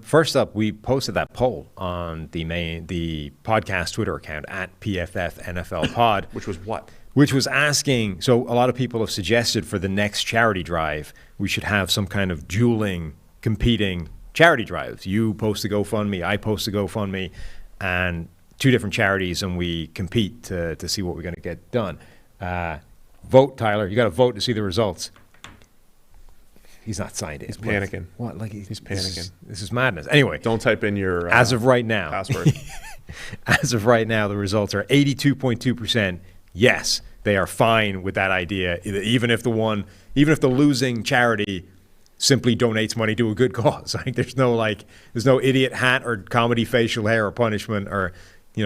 First up, we posted that poll on the podcast Twitter account at PFF NFL Pod. Which was what? Which was asking, so a lot of people have suggested for the next charity drive, we should have some kind of dueling, competing charity drives. You post a GoFundMe, I post a GoFundMe, and two different charities, and we compete to see what we're going to get done. Vote, Tyler. You got to vote to see the results. He's not signed it. He's panicking. What? Like he's panicking. This is madness. Anyway, don't type in your as of right now password. As of right now, the results are 82.2%. Yes, they are fine with that idea. Even if the losing charity simply donates money to a good cause. Like there's no idiot hat or comedy facial hair or punishment or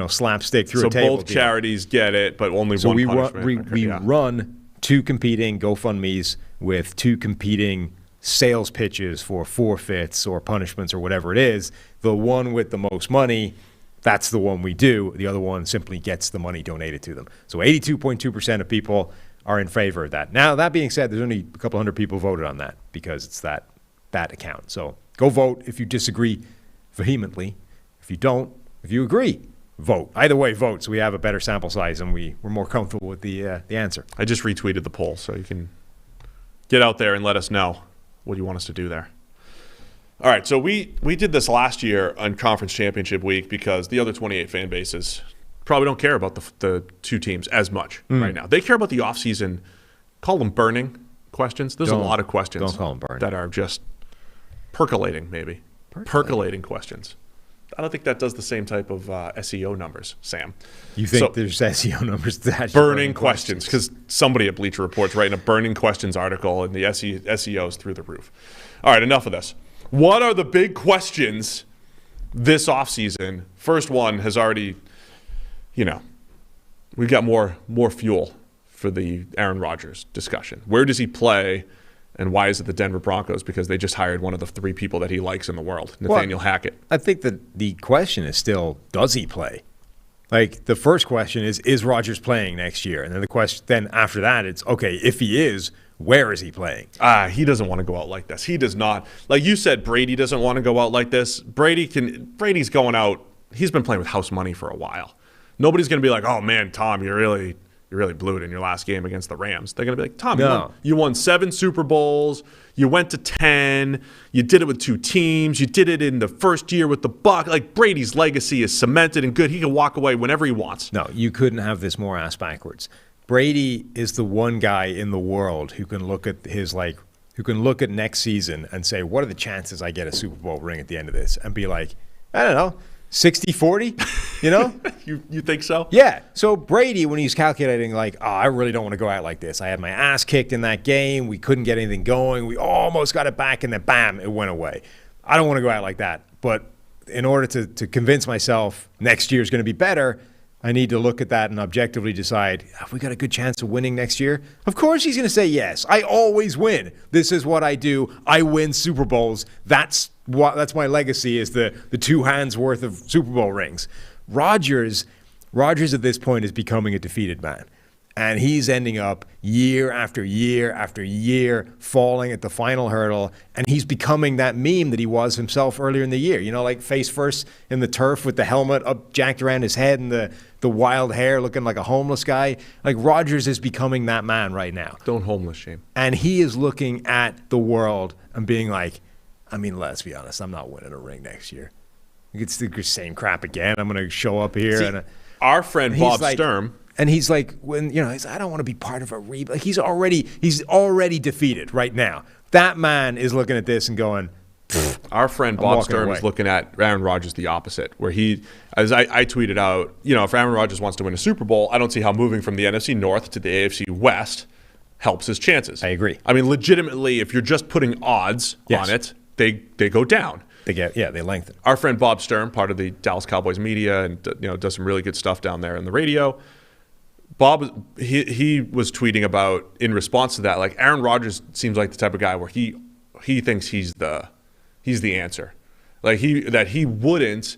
slapstick through a table. So both charities get it, but only one punishment. We run two competing GoFundMes with two competing sales pitches for forfeits or punishments or whatever it is. The one with the most money, that's the one we do. The other one simply gets the money donated to them. So 82.2% of people are in favor of that. Now, that being said, there's only a couple hundred people voted on that because it's that account. So go vote if you disagree vehemently. If you agree, vote. Either way, vote so we have a better sample size and we're more comfortable with the answer. I just retweeted the poll, so you can get out there and let us know what you want us to do there. All right, so we did this last year on Conference Championship Week because the other 28 fan bases probably don't care about the two teams as much right now. They care about the offseason, call them burning questions. There's a lot of questions don't call them burning. That are just percolating, maybe. Percolating questions. I don't think that does the same type of SEO numbers, Sam. You think there's SEO numbers that burning questions? Because somebody at Bleacher Report's writing a burning questions article, and the SEO is through the roof. All right, enough of this. What are the big questions this offseason? First one has already, we've got more fuel for the Aaron Rodgers discussion. Where does he play? And why is it the Denver Broncos? Because they just hired one of the three people that he likes in the world, Nathaniel Hackett. I think that the question is still, does he play? Like, the first question is Rodgers playing next year? And then then after that, it's, okay, if he is, where is he playing? He doesn't want to go out like this. He does not. Like you said, Brady doesn't want to go out like this. Brady's going out. He's been playing with house money for a while. Nobody's going to be like, oh, man, Tom, you really blew it in your last game against the Rams. They're going to be like, Tom, you won 7 Super Bowls. You went to 10. You did it with 2 teams. You did it in the first year with the Bucs. Like, Brady's legacy is cemented and good. He can walk away whenever he wants. No, you couldn't have this more ass backwards. Brady is the one guy in the world who can look at next season and say, what are the chances I get a Super Bowl ring at the end of this? And be like, I don't know, 60-40, You think so? Yeah. So Brady, when he's calculating I really don't want to go out like this. I had my ass kicked in that game. We couldn't get anything going. We almost got it back, and then bam, it went away. I don't want to go out like that. But in order to convince myself next year is going to be better, I need to look at that and objectively decide, have we got a good chance of winning next year? Of course he's going to say yes. I always win. This is what I do. I win Super Bowls. That's my legacy, is the 2 hands worth of Super Bowl rings. Rodgers at this point is becoming a defeated man. And he's ending up year after year after year falling at the final hurdle. And he's becoming that meme that he was himself earlier in the year. Like face first in the turf with the helmet up jacked around his head and the wild hair looking like a homeless guy. Like Rodgers is becoming that man right now. Don't homeless shame. And he is looking at the world and being like, let's be honest, I'm not winning a ring next year. It's the same crap again. I'm going to show up here. See, our friend Bob Sturm. And he's like, I don't want to be part of a rebuild. He's already defeated right now. That man is looking at this and going, our friend Bob Sturm is looking at Aaron Rodgers the opposite, where as I tweeted out, if Aaron Rodgers wants to win a Super Bowl, I don't see how moving from the NFC North to the AFC West helps his chances. I agree. Legitimately, if you're just putting odds on it, they go down. They lengthen. Our friend Bob Sturm, part of the Dallas Cowboys media, and does some really good stuff down there in the radio. Bob, he was tweeting about, in response to that, like Aaron Rodgers seems like the type of guy where he thinks he's the answer. Like he wouldn't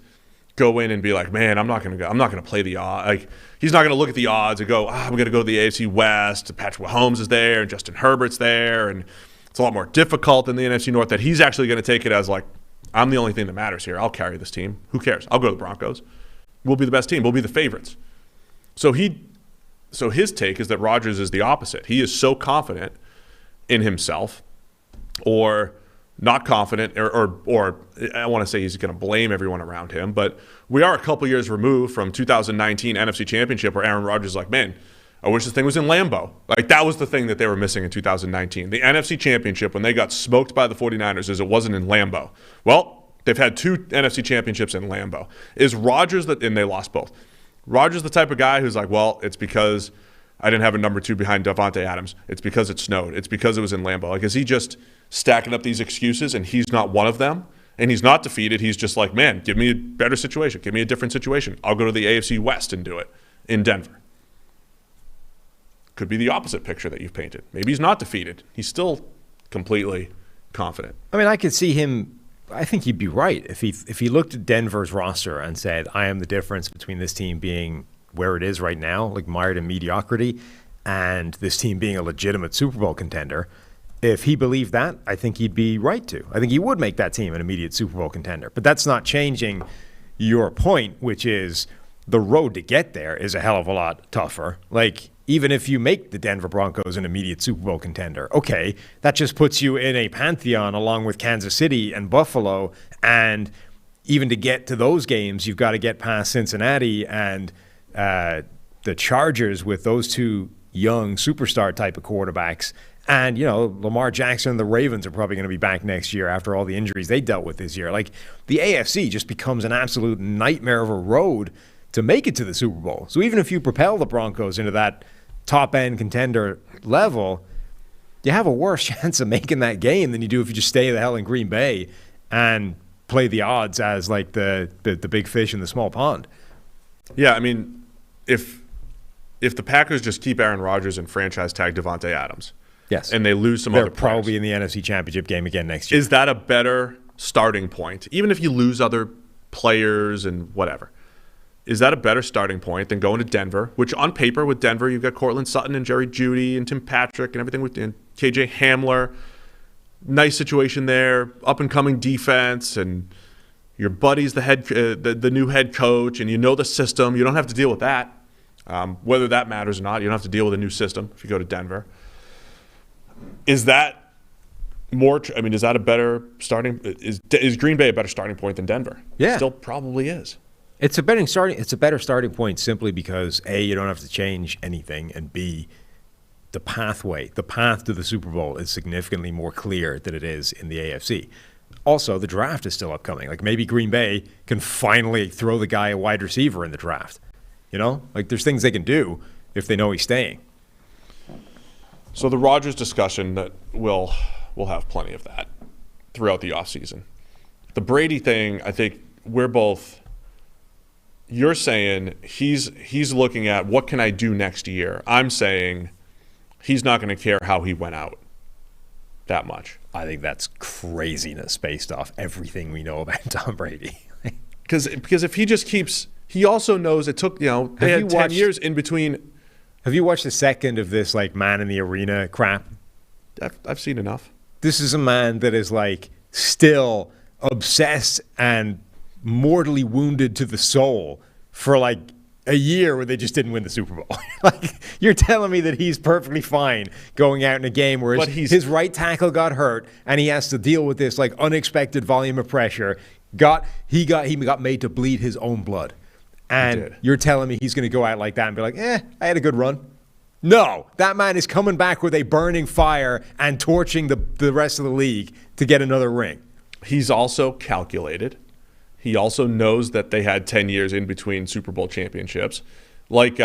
go in and be like, man, I'm not gonna play the odds. Like he's not gonna look at the odds and go, I'm gonna go to the AFC West. Patrick Mahomes is there and Justin Herbert's there, and it's a lot more difficult than the NFC North. That he's actually gonna take it as like, I'm the only thing that matters here. I'll carry this team. Who cares? I'll go to the Broncos. We'll be the best team. We'll be the favorites. So his take is that Rodgers is the opposite. He is so confident in himself, or not confident, or I want to say he's going to blame everyone around him, but we are a couple years removed from 2019 NFC Championship where Aaron Rodgers is like, man, I wish this thing was in Lambeau. Like, that was the thing that they were missing in 2019. The NFC Championship, when they got smoked by the 49ers, is it wasn't in Lambeau. Well, they've had 2 NFC Championships in Lambeau. Is Rodgers, and they lost both. Rodgers the type of guy who's like, well, it's because I didn't have a number 2 behind Davante Adams. It's because it snowed. It's because it was in Lambeau. Like, is he just stacking up these excuses and he's not one of them? And he's not defeated. He's just like, man, give me a better situation. Give me a different situation. I'll go to the AFC West and do it in Denver. Could be the opposite picture that you've painted. Maybe he's not defeated. He's still completely confident. I mean, I could see him. I think he'd be right if he looked at Denver's roster and said, I am the difference between this team being where it is right now, like mired in mediocrity, and this team being a legitimate Super Bowl contender. If he believed that, I think he'd be right to. I think he would make that team an immediate Super Bowl contender. But that's not changing your point, which is the road to get there is a hell of a lot tougher. Like, even if you make the Denver Broncos an immediate Super Bowl contender, okay, that just puts you in a pantheon along with Kansas City and Buffalo. And even to get to those games, you've got to get past Cincinnati and the Chargers with those 2 young superstar type of quarterbacks. And, you know, Lamar Jackson and the Ravens are probably going to be back next year after all the injuries they dealt with this year. Like, the AFC just becomes an absolute nightmare of a road to make it to the Super Bowl. So even if you propel the Broncos into that top-end contender level, you have a worse chance of making that game than you do if you just stay the hell in Green Bay and play the odds as like the big fish in the small pond. Yeah, I mean, if the Packers just keep Aaron Rodgers and franchise tag Davante Adams, yes, and they lose some they're other players, probably in the NFC Championship game again next year. Is that a better starting point? Even if you lose other players and whatever, is that a better starting point than going to Denver, which on paper with Denver, you've got Cortland Sutton and Jerry Jeudy and Tim Patrick and everything, and KJ Hamler. Nice situation there, up-and-coming defense, and your buddy's the new head coach, and you know the system. You don't have to deal with that. Whether that matters or not, you don't have to deal with a new system if you go to Denver. Is that more? I mean, is that a better starting? Is Green Bay a better starting point than Denver? Yeah, it still probably is. It's a better starting point simply because A, you don't have to change anything, and B, the path to the Super Bowl is significantly more clear than it is in the AFC. Also, the draft is still upcoming. Like, maybe Green Bay can finally throw the guy a wide receiver in the draft. You know, like, there's things they can do if they know he's staying. So the Rodgers discussion, that we'll have plenty of that throughout the offseason. The Brady thing, I think we're both. You're saying he's looking at what can I do next year. I'm saying he's not going to care how he went out that much. I think that's craziness based off everything we know about Tom Brady. Because if he just keeps, he also knows it took, they had 10 years in between. Have you watched the second of this, like, man in the arena crap? I've seen enough. This is a man that is, like, still obsessed and mortally wounded to the soul for like a year where they just didn't win the Super Bowl. Like, you're telling me that he's perfectly fine going out in a game where his right tackle got hurt and he has to deal with this like unexpected volume of pressure. He got made to bleed his own blood. And you're telling me he's going to go out like that and be like, I had a good run. No, that man is coming back with a burning fire and torching the rest of the league to get another ring. He's also calculated. He also knows that they had 10 years in between Super Bowl championships. Like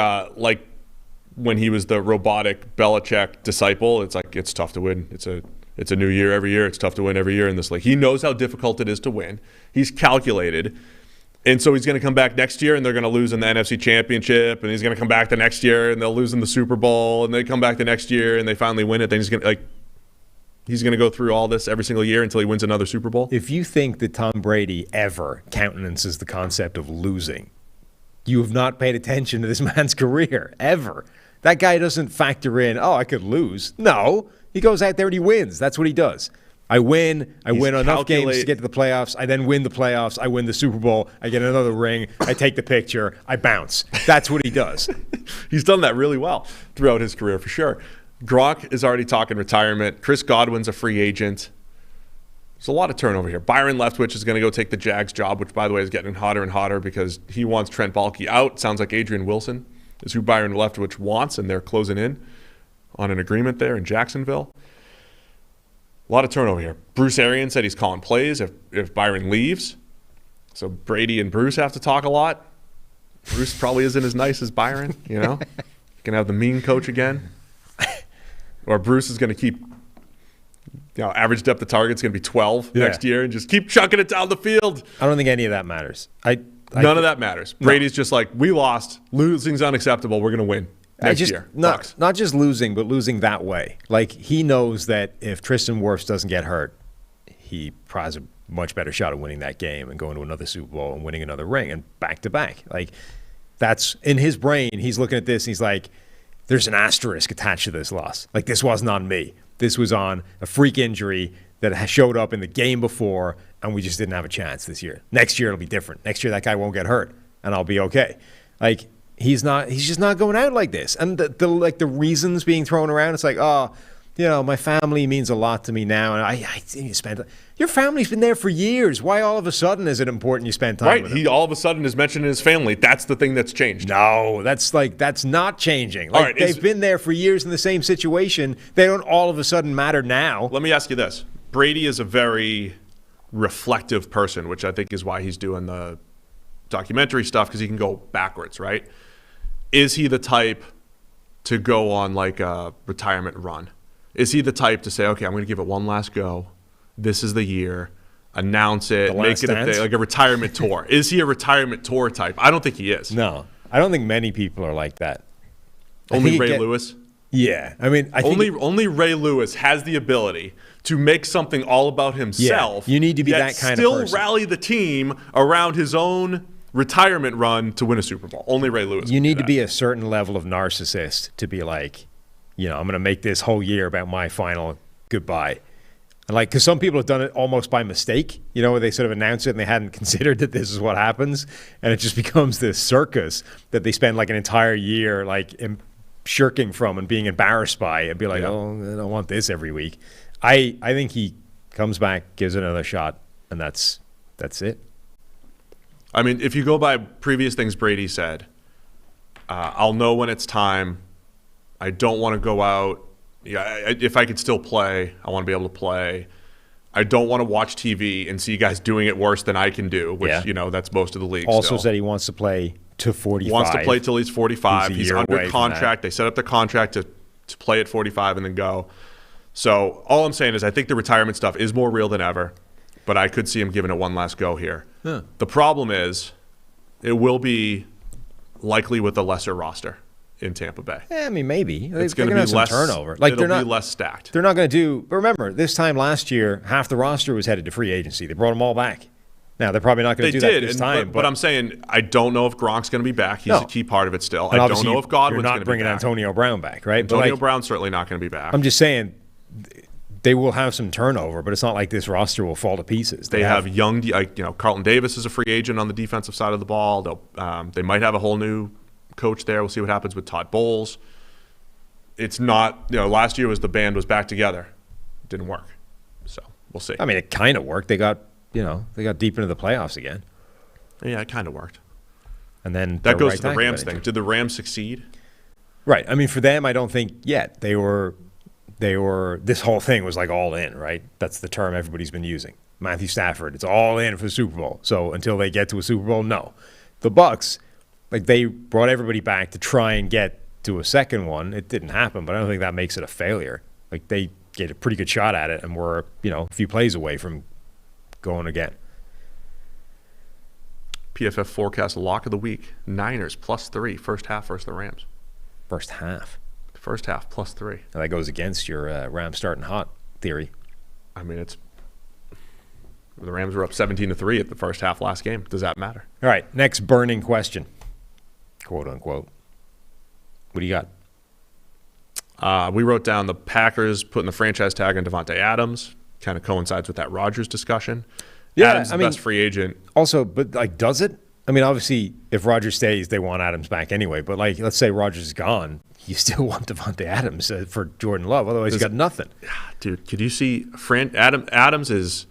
when he was the robotic Belichick disciple, it's like, it's tough to win. It's a new year every year. It's tough to win every year in this league. He knows how difficult it is to win. He's calculated. And so he's going to come back next year and they're going to lose in the NFC Championship, and he's going to come back the next year and they'll lose in the Super Bowl, and they come back the next year and they finally win it. Then he's going to go through all this every single year until he wins another Super Bowl. If you think that Tom Brady ever countenances the concept of losing, you have not paid attention to this man's career, ever. That guy doesn't factor in, I could lose. No, he goes out there and he wins. That's what he does. I win enough games to get to the playoffs. I then win the playoffs. I win the Super Bowl. I get another ring. I take the picture. I bounce. That's what he does. He's done that really well throughout his career, for sure. Gronk is already talking retirement. Chris Godwin's a free agent. There's a lot of turnover here. Byron Leftwich is going to go take the Jags job, which, by the way, is getting hotter and hotter because he wants Trent Baalke out. Sounds like Adrian Wilson is who Byron Leftwich wants, and they're closing in on an agreement there in Jacksonville. A lot of turnover here. Bruce Arians said he's calling plays if Byron leaves. So Brady and Bruce have to talk a lot. Bruce probably isn't as nice as Byron, you know? Can have the mean coach again. Or Bruce is going to keep, average depth of target's going to be 12 next year and just keep chucking it down the field. I don't think any of that matters. None of that matters. Brady's just like, we lost. Losing's unacceptable. We're going to win next year. Not just losing, but losing that way. Like, he knows that if Tristan Wirfs doesn't get hurt, he probably has a much better shot at winning that game and going to another Super Bowl and winning another ring and back-to-back. Like, that's in his brain. He's looking at this and he's like, there's an asterisk attached to this loss. Like, this wasn't on me. This was on a freak injury that showed up in the game before, and we just didn't have a chance this year. Next year it'll be different. Next year that guy won't get hurt, and I'll be okay. Like, he's just not going out like this. And the reasons being thrown around, it's like, my family means a lot to me now, and I spend. Your family's been there for years. Why all of a sudden is it important you spend time with them? He all of a sudden is mentioning his family. That's the thing that's changed. No, that's not changing. Like, they've been there for years in the same situation. They don't all of a sudden matter now. Let me ask you this. Brady is a very reflective person, which I think is why he's doing the documentary stuff, because he can go backwards, right? Is he the type to go on like a retirement run? Is he the type to say, okay, I'm going to give it one last go. This is the year. Announce it. Make it a thing, like a retirement tour. Is he a retirement tour type? I don't think he is. No. I don't think many people are like that. Only Ray Lewis? Yeah. I mean, only Ray Lewis has the ability to make something all about himself. Yeah, you need to be that kind of person. Still rally the team around his own retirement run to win a Super Bowl. Only Ray Lewis. You need to be a certain level of narcissist to be like, I'm going to make this whole year about my final goodbye. And like, because some people have done it almost by mistake, where they sort of announce it and they hadn't considered that this is what happens. And it just becomes this circus that they spend like an entire year like shirking from and being embarrassed by and be like, oh, I don't want this every week. I think he comes back, gives it another shot, and that's it. I mean, if you go by previous things Brady said, I'll know when it's time. I don't want to go out. If I could still play, I want to be able to play. I don't want to watch TV and see guys doing it worse than I can do, which, that's most of the league. Also still. said he wants to play to 45. He wants to play till he's 45. He's under contract. They set up the contract to play at 45 and then go. So all I'm saying is I think the retirement stuff is more real than ever, but I could see him giving it one last go here. Huh. The problem is it will be likely with a lesser roster in Tampa Bay. I mean, maybe. It's going to be less turnover. Like, it'll be less stacked. They're not going to do. But remember, this time last year, half the roster was headed to free agency. They brought them all back. Now they're probably not going to do that this time. But I'm saying I don't know if Gronk's going to be back. He's a key part of it still. I don't know if Godwin's going to be back. You're not bringing Antonio Brown back, right? Antonio Brown's certainly not going to be back. I'm just saying they will have some turnover, but it's not like this roster will fall to pieces. They have young, Carlton Davis is a free agent on the defensive side of the ball. They might have a whole new coach there. We'll see what happens with Todd Bowles. It's not, last year was the band was back together. It didn't work. So we'll see. I mean, it kind of worked. They got deep into the playoffs again. Yeah, it kind of worked. And then that goes to the Rams thing. Did the Rams succeed? Right. I mean, for them, I don't think yet. They were, this whole thing was like all in, right? That's the term everybody's been using. Matthew Stafford, it's all in for the Super Bowl. So until they get to a Super Bowl, no. The Bucs, like, they brought everybody back to try and get to a second one. It didn't happen, but I don't think that makes it a failure. Like, they get a pretty good shot at it, and we're, a few plays away from going again. PFF forecast lock of the week. Niners +3 first half versus the Rams. First half +3. Now that goes against your Rams starting hot theory. I mean, the Rams were up 17-3 at the first half last game. Does that matter? All right, next burning question, quote unquote. What do you got? We wrote down the Packers putting the franchise tag on Devontae Adams. Kind of coincides with that Rodgers discussion. Yeah, Adams is the best free agent. Also, but like, does it? I mean, obviously, if Rodgers stays, they want Adams back anyway. But like, let's say Rodgers is gone, you still want Devontae Adams for Jordan Love. Otherwise, you got nothing. Dude, could you see Adams is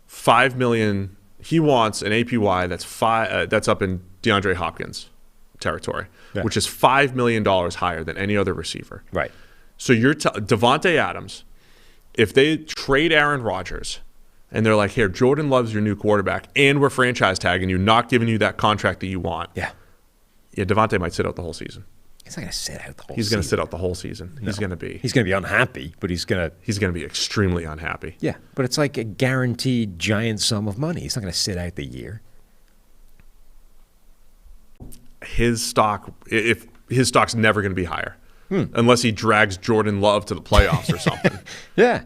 $5 million. He wants an APY that's up in DeAndre Hopkins territory, which is $5 million higher than any other receiver. Right. So you're Devontae Adams. If they trade Aaron Rodgers and they're like, here, Jordan Love's your new quarterback, and we're franchise tagging you, not giving you that contract that you want. Yeah, Devontae might sit out the whole season. He's not going to sit out the whole season. He's going to sit out the whole season. No. He's going to be unhappy, but he's going to be extremely unhappy. Yeah, but it's like a guaranteed giant sum of money. He's not going to sit out the year. His stock's never going to be higher unless he drags Jordan Love to the playoffs or something. Yeah.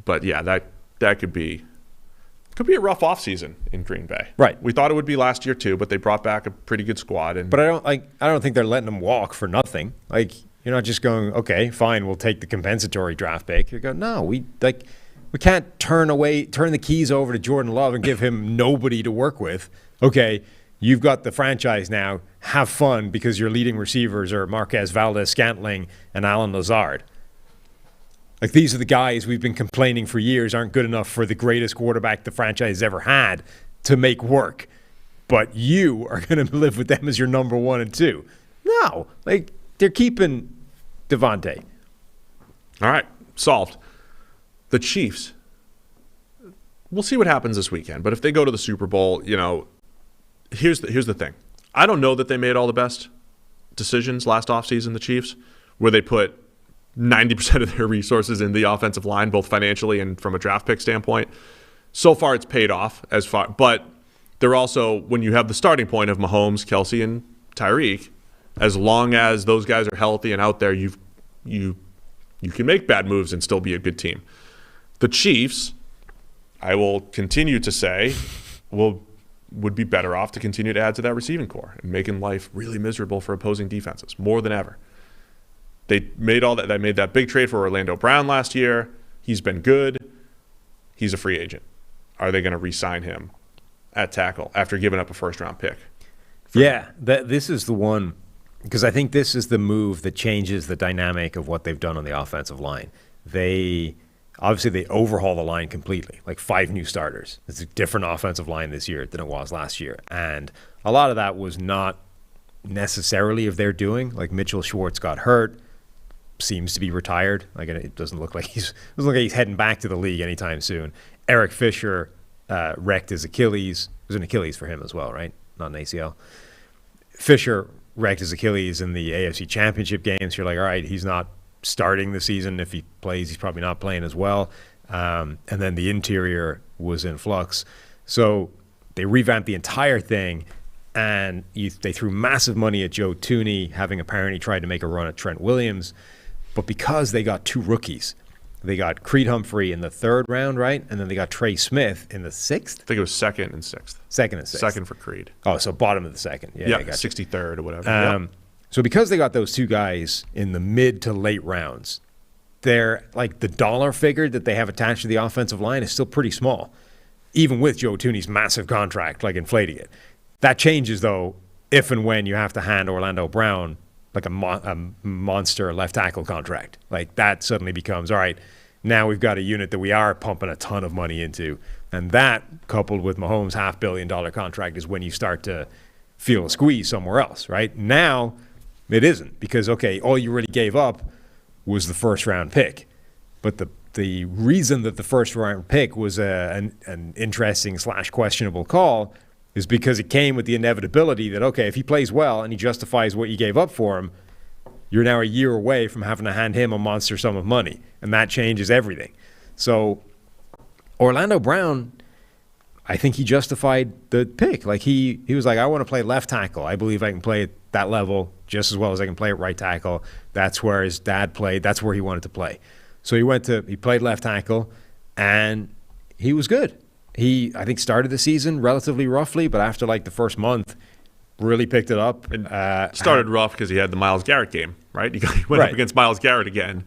But yeah, that could be a rough offseason in Green Bay. Right. We thought it would be last year too, but they brought back a pretty good squad. But I don't think they're letting him walk for nothing. Like, you're not just going, okay, fine, we'll take the compensatory draft pick. You're going, no, we can't turn the keys over to Jordan Love and give him nobody to work with. Okay, you've got the franchise now. Have fun because your leading receivers are Marquez Valdez-Scantling and Alan Lazard. Like, these are the guys we've been complaining for years aren't good enough for the greatest quarterback the franchise ever had to make work. But you are going to live with them as your number 1 and 2. No, like, they're keeping Devontae. All right, solved. The Chiefs, we'll see what happens this weekend. But if they go to the Super Bowl, here's the thing. I don't know that they made all the best decisions last offseason, the Chiefs, where they put 90% of their resources in the offensive line, both financially and from a draft pick standpoint. So far, it's paid off but they're also, when you have the starting point of Mahomes, Kelsey, and Tyreek, as long as those guys are healthy and out there, you can make bad moves and still be a good team. The Chiefs, I will continue to say, would be better off to continue to add to that receiving core and making life really miserable for opposing defenses more than ever. They made that big trade for Orlando Brown last year. He's been good. He's a free agent. Are they going to re-sign him at tackle after giving up a first-round pick? This is the one, because I think this is the move that changes the dynamic of what they've done on the offensive line. They overhaul the line completely, like 5 new starters. It's a different offensive line this year than it was last year. And a lot of that was not necessarily of their doing. Like, Mitchell Schwartz got hurt, seems to be retired. Like, it doesn't look like he's heading back to the league anytime soon. Eric Fisher wrecked his Achilles. It was an Achilles for him as well, right? Not an ACL. Fisher wrecked his Achilles in the AFC Championship games. You're like, all right, he's not starting the season. If he plays, he's probably not playing as well. And then the interior was in flux. So they revamped the entire thing, and they threw massive money at Joe Thuney, having apparently tried to make a run at Trent Williams. But because they got 2 rookies, they got Creed Humphrey in the 3rd round, right? And then they got Trey Smith in the 6th? I think it was 2nd and 6th. 2nd and 6th. 2nd for Creed. Oh, so bottom of the 2nd. Yeah, 63rd or whatever. So because they got those 2 guys in the mid to late rounds, they're like, the dollar figure that they have attached to the offensive line is still pretty small, even with Joe Thuney's massive contract, like, inflating it. That changes, though, if and when you have to hand Orlando Brown like a monster left tackle contract. Like, that suddenly becomes, all right, now we've got a unit that we are pumping a ton of money into. And that, coupled with Mahomes' $500 million contract, is when you start to feel a squeeze somewhere else, right? Now, it isn't, because, okay, all you really gave up was the first-round pick. But the reason that the first-round pick was an interesting / questionable call is because it came with the inevitability that, okay, if he plays well and he justifies what you gave up for him, you're now a year away from having to hand him a monster sum of money, and that changes everything. So Orlando Brown, I think he justified the pick. Like, he was like, I want to play left tackle. I believe I can play at that level just as well as I can play at right tackle. That's where his dad played. That's where he wanted to play. So he played left tackle, and he was good. He, I think, started the season relatively roughly, but after like the first month, really picked it up. Started rough because he had the Myles Garrett game, right? He went up against Myles Garrett again,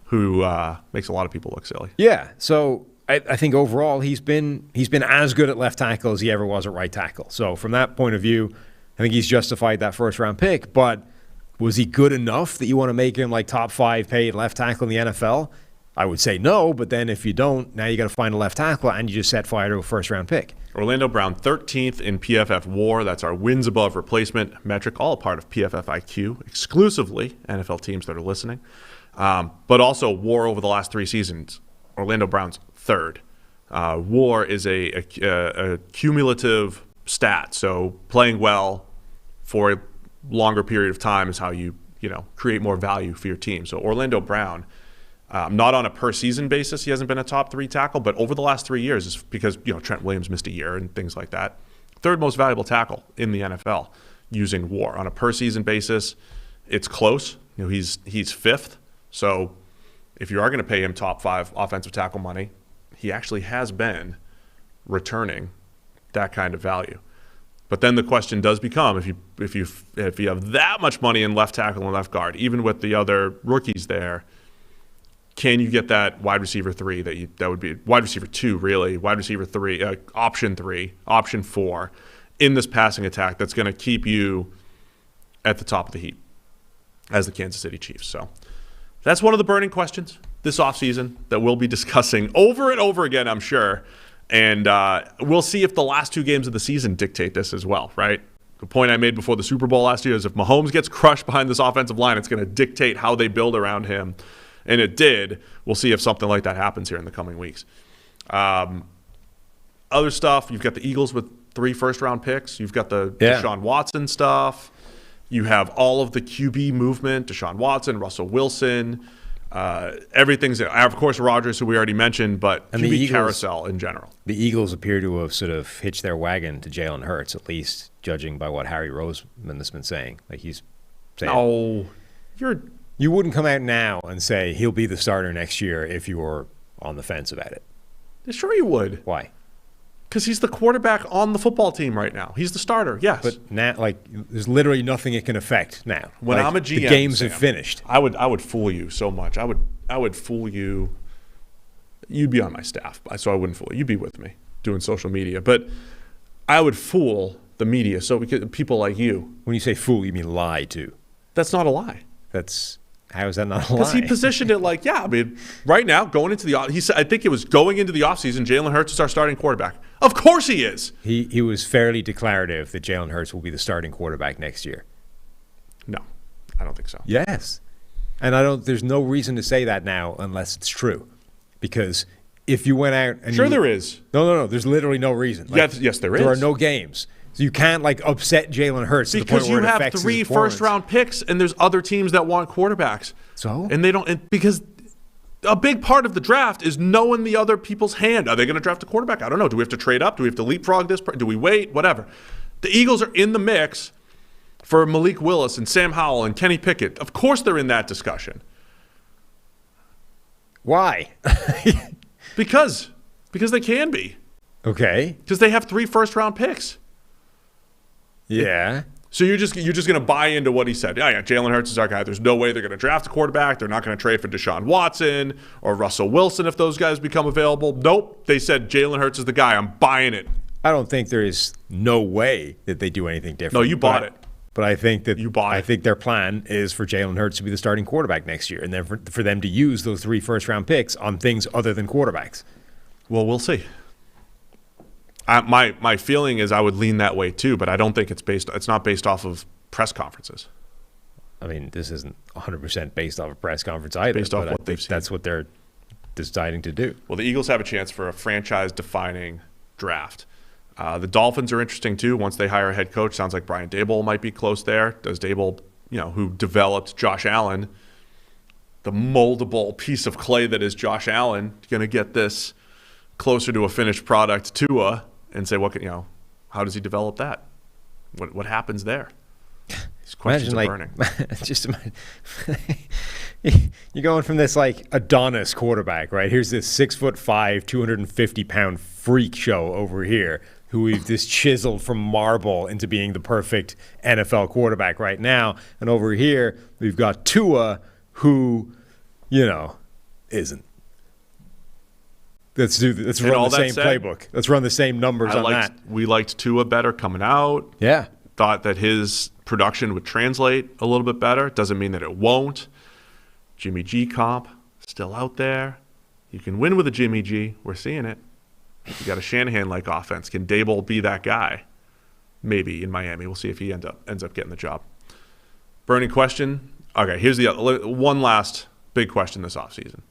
who makes a lot of people look silly. Yeah, so I think overall he's been as good at left tackle as he ever was at right tackle. So from that point of view, I think he's justified that first-round pick. But was he good enough that you want to make him like top 5 paid left tackle in the NFL? I would say no, but then if you don't, now you got to find a left tackle, and you just set fire to a first-round pick. Orlando Brown, 13th in PFF WAR. That's our wins above replacement metric, all a part of PFF IQ, exclusively NFL teams that are listening. But also WAR over the last 3 seasons. Orlando Brown's 3rd. WAR is a cumulative stat, so playing well for a longer period of time is how you create more value for your team. So Orlando Brown, not on a per season basis, he hasn't been a top 3 tackle, but over the last 3 years, is because Trent Williams missed a year and things like that. 3rd most valuable tackle in the NFL using WAR on a per season basis. It's close. He's 5th. So if you are going to pay him top 5 offensive tackle money, he actually has been returning that kind of value. But then the question does become, if you have that much money in left tackle and left guard, even with the other rookies there, can you get that wide receiver 3 that would be wide receiver 2 really, wide receiver 3, option 3, option 4 in this passing attack that's going to keep you at the top of the heap as the Kansas City Chiefs. So that's one of the burning questions this offseason that we'll be discussing over and over again, I'm sure. And we'll see if the last 2 games of the season dictate this as well, right? The point I made before the Super Bowl last year is if Mahomes gets crushed behind this offensive line, it's going to dictate how they build around him. And it did. We'll see if something like that happens here in the coming weeks. Other stuff, you've got the Eagles with 3 first-round picks. You've got the Deshaun Watson stuff. You have all of the QB movement, Deshaun Watson, Russell Wilson. Everything's there. Of course, Rodgers, who we already mentioned, but and QB the Eagles, carousel in general. The Eagles appear to have sort of hitched their wagon to Jalen Hurts, at least judging by what Harry Roseman has been saying. Like he's saying, you wouldn't come out now and say he'll be the starter next year if you were on the fence about it. Sure you would. Why? Because he's the quarterback on the football team right now. He's the starter, yes. But now, there's literally nothing it can affect now. When I'm a GM, the games Sam, have finished. I would fool you so much. I would fool you. You'd be on my staff, so I wouldn't fool you. You'd be with me doing social media. But I would fool the media, so people like you. When you say fool, you mean lie, too. That's not a lie. How is that not a lie? Because he positioned it like, right now, going into the he said, I think it was going into the offseason, Jalen Hurts is our starting quarterback. Of course he is. He was fairly declarative that Jalen Hurts will be the starting quarterback next year. No, I don't think so. Yes. And there's no reason to say that now unless it's true. Because if you went out and there is. No. There's literally no reason. Yes, there is. There are no games. So you can't upset Jalen Hurts to the point where it affects his performance. Because you have 3 first-round picks, and there's other teams that want quarterbacks. So? And they don't because a big part of the draft is knowing the other people's hand. Are they going to draft a quarterback? I don't know. Do we have to trade up? Do we have to leapfrog this? Do we wait? Whatever. The Eagles are in the mix for Malik Willis and Sam Howell and Kenny Pickett. Of course they're in that discussion. Why? Because they can be. Okay. Because they have 3 first-round picks. Yeah. So you're just going to buy into what he said. Yeah, Jalen Hurts is our guy. There's no way they're going to draft a quarterback. They're not going to trade for Deshaun Watson or Russell Wilson if those guys become available. Nope. They said Jalen Hurts is the guy. I'm buying it. I don't think there is no way that they do anything different. No, you bought it. But I think that you bought it. I think their plan is for Jalen Hurts to be the starting quarterback next year, and then for them to use those 3 first-round picks on things other than quarterbacks. Well, we'll see. My feeling is I would lean that way too, but I don't think it's not based off of press conferences. I mean, this isn't 100% based off a press conference either. Based off what they've seen. That's what they're deciding to do. Well, the Eagles have a chance for a franchise-defining draft. The Dolphins are interesting too. Once they hire a head coach, sounds like Brian Daboll might be close there. Does Daboll, who developed Josh Allen, the moldable piece of clay that is Josh Allen, going to get this closer to a finished product, Tua, and say, how does he develop that? What happens there? These questions are burning. Just imagine, you're going from this Adonis quarterback, right? Here's this 6'5", 250-pound freak show over here who we've just chiseled from marble into being the perfect NFL quarterback right now, and over here we've got Tua, who, isn't. Let's run the same playbook. Let's run the same numbers on that. We liked Tua better coming out. Yeah. Thought that his production would translate a little bit better. Doesn't mean that it won't. Jimmy G comp still out there. You can win with a Jimmy G. We're seeing it. You got a Shanahan-like offense. Can Dable be that guy? Maybe in Miami. We'll see if he ends up getting the job. Burning question. Okay, here's the other, one last big question this offseason.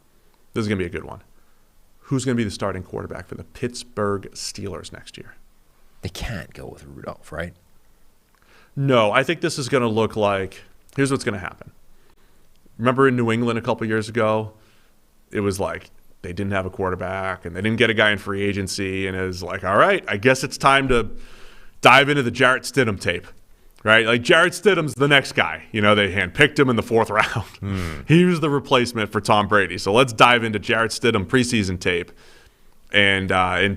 This is going to be a good one. Who's going to be the starting quarterback for the Pittsburgh Steelers next year? They can't go with Rudolph, right? No, I think this is going to look like, here's what's going to happen. Remember in New England a couple years ago, it was like they didn't have a quarterback and they didn't get a guy in free agency, and it was like, all right, I guess it's time to dive into the Jarrett Stidham tape, right? Like Jarrett Stidham's the next guy. You know, they handpicked him in the 4th round. He was the replacement for Tom Brady. So let's dive into Jarrett Stidham preseason tape and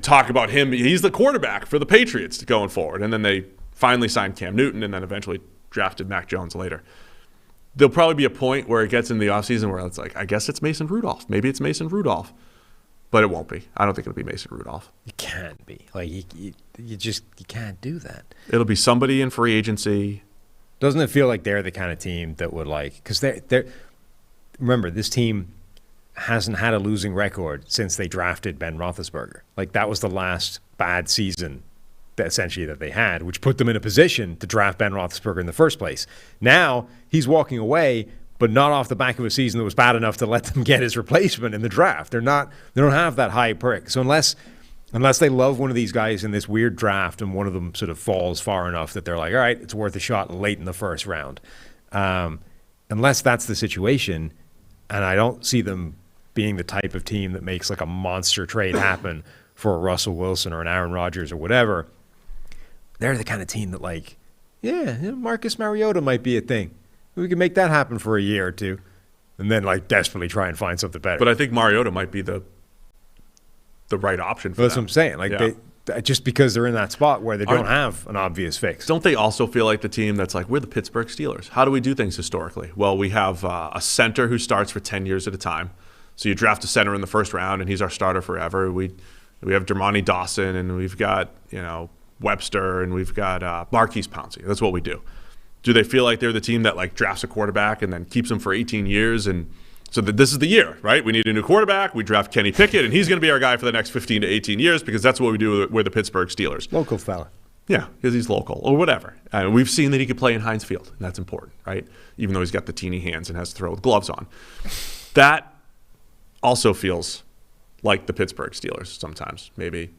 talk about him. He's the quarterback for the Patriots going forward. And then they finally signed Cam Newton and then eventually drafted Mac Jones later. There'll probably be a point where it gets in the offseason where it's like, I guess it's Mason Rudolph. Maybe it's Mason Rudolph. But it won't be. I don't think it'll be Mason Rudolph. It can't be. Like, you can't do that. It'll be somebody in free agency. Doesn't it feel like they're the kind of team that would because they're remember, this team hasn't had a losing record since they drafted Ben Roethlisberger. Like, that was the last bad season that they had, which put them in a position to draft Ben Roethlisberger in the first place. Now he's walking away, but not off the back of a season that was bad enough to let them get his replacement in the draft. They don't have that high prick. So unless they love one of these guys in this weird draft and one of them sort of falls far enough that they're like, all right, it's worth a shot late in the first round. Unless that's the situation, and I don't see them being the type of team that makes like a monster trade happen for a Russell Wilson or an Aaron Rodgers or whatever, they're the kind of team that like, Marcus Mariota might be a thing. We can make that happen for a year or two and then like desperately try and find something better. But I think Mariota might be the right option for That's what I'm saying. Like, just because they're in that spot where they don't have an obvious fix. Don't they also feel like the team that's like, we're the Pittsburgh Steelers? How do we do things historically? Well, we have a center who starts for 10 years at a time. So you draft a center in the first round, and he's our starter forever. We have Dermontti Dawson, and we've got Webster, and we've got Marquise Pouncey. That's what we do. Do they feel like they're the team that like drafts a quarterback and then keeps him for 18 years and so that this is the year, right? We need a new quarterback. We draft Kenny Pickett, and he's going to be our guy for the next 15 to 18 years because that's what we do. We're the Pittsburgh Steelers. Local fella. Yeah, because he's local or whatever. We've seen that he could play in Heinz Field, and that's important, right? Even though he's got the teeny hands and has to throw with gloves on. That also feels like the Pittsburgh Steelers sometimes. Maybe,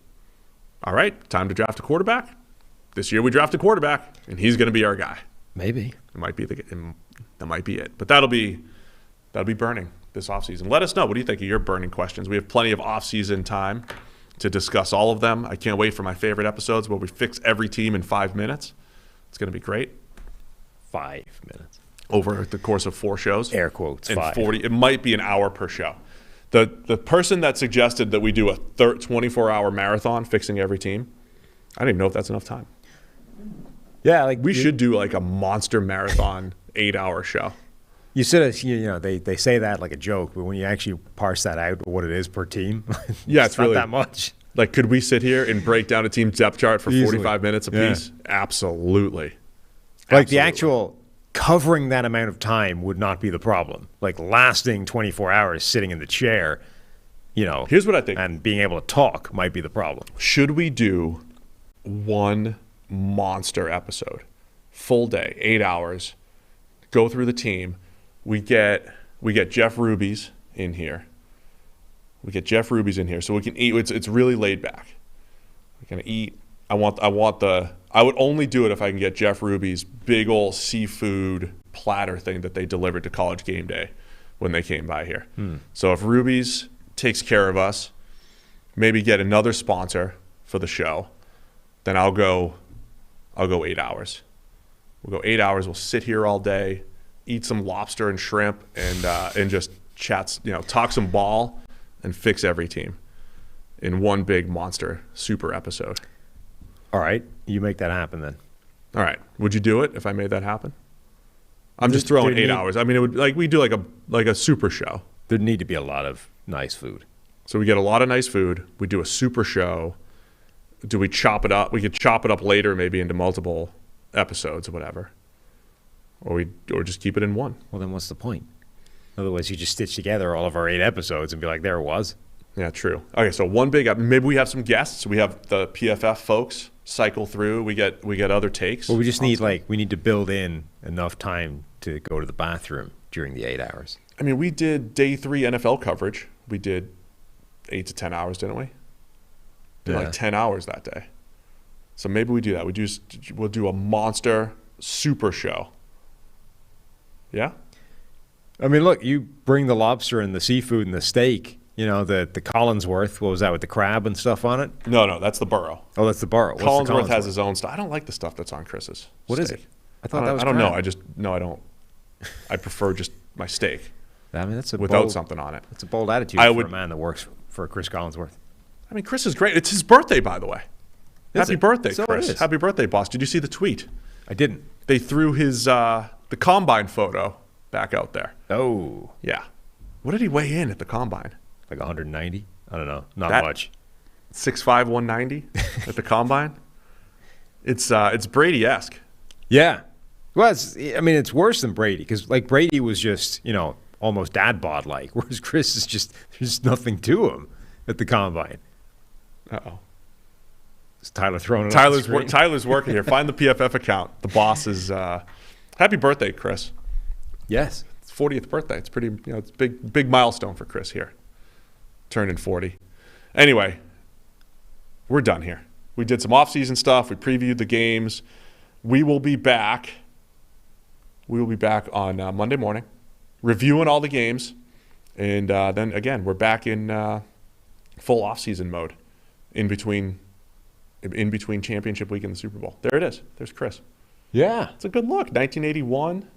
all right, time to draft a quarterback. This year we draft a quarterback, and he's going to be our guy. Maybe. That might be it. But that'll be burning this offseason. Let us know. What do you think of your burning questions? We have plenty of offseason time to discuss all of them. I can't wait for my favorite episodes where we fix every team in 5 minutes. It's going to be great. 5 minutes. Over the course of 4 shows. Air quotes, and 5. 40. It might be an hour per show. The person that suggested that we do a 24-hour marathon fixing every team, I don't even know if that's enough time. Yeah, like we should do like a monster marathon 8-hour show. You said they say that like a joke, but when you actually parse that out, what it is per team, it's not really that much. Like, could we sit here and break down a team's depth chart for Easily. 45 minutes apiece? Yeah. Absolutely. Like the actual covering that amount of time would not be the problem. Like lasting 24 hours sitting in the chair, Here's what I think. And being able to talk might be the problem. Should we do one monster episode, full day, 8 hours, go through the team? We get Jeff Ruby's in here. So we can eat. It's really laid back. We're gonna eat. I would only do it if I can get Jeff Ruby's big old seafood platter thing that they delivered to College Game Day when they came by here. So if Ruby's takes care of us, maybe get another sponsor for the show, then I'll go 8 hours. We'll go 8 hours. We'll sit here all day, eat some lobster and shrimp, and just chat, talk some ball and fix every team in one big monster super episode. All right, you make that happen then. All right, would you do it if I made that happen? I'm just throwing 8 hours. I mean, it would we do like a super show. There'd need to be a lot of nice food. So we get a lot of nice food. We do a super show. Do we chop it up? We could chop it up later, maybe into multiple episodes or whatever, or just keep it in one. Well, then what's the point? Otherwise, you just stitch together all of our 8 episodes and be like, there it was. Yeah, true. Okay, so one big. Maybe we have some guests. We have the PFF folks cycle through. We get other takes. Well, we just need we need to build in enough time to go to the bathroom during the 8 hours. I mean, we did day 3 NFL coverage. We did 8 to 10 hours, didn't we? Did like 10 hours that day. So maybe we do that. We'll do a monster super show. Yeah. I mean, look, you bring the lobster and the seafood and the steak. You know, the Collinsworth, what was that, with the crab and stuff on it? No, that's the burro. Oh, that's the burro. What's the Collinsworth has his own stuff. I don't like the stuff that's on Chris's. What is steak. it? I thought that was I don't know. crab. I don't. I prefer just my steak. I mean, that's without something on it. That's a bold attitude for a man that works for Chris Collinsworth. I mean, Chris is great. It's his birthday, by the way. Happy birthday, So Chris. it is. Happy birthday, boss. Did you see the tweet? I didn't. They threw his the combine photo back out there. Oh. Yeah. What did he weigh in at the combine? Like 190? I don't know. Not That- much. 6'5", 190 at the combine. It's Brady-esque. Yeah. Well, it's worse than Brady because, like, Brady was just, almost dad bod-like, whereas Chris is just, there's nothing to him at the combine. Uh-oh. Is Tyler throwing it on the screen? Tyler's working here. Find the PFF account. The boss is happy birthday, Chris. Yes. It's 40th birthday. It's pretty, it's a big milestone for Chris here. Turning 40. Anyway, we're done here. We did some off-season stuff. We previewed the games. We will be back. On Monday morning, reviewing all the games, and then again we're back in full off-season mode in between championship week and the Super Bowl. There it is. There's Chris. Yeah. It's a good look. 1981.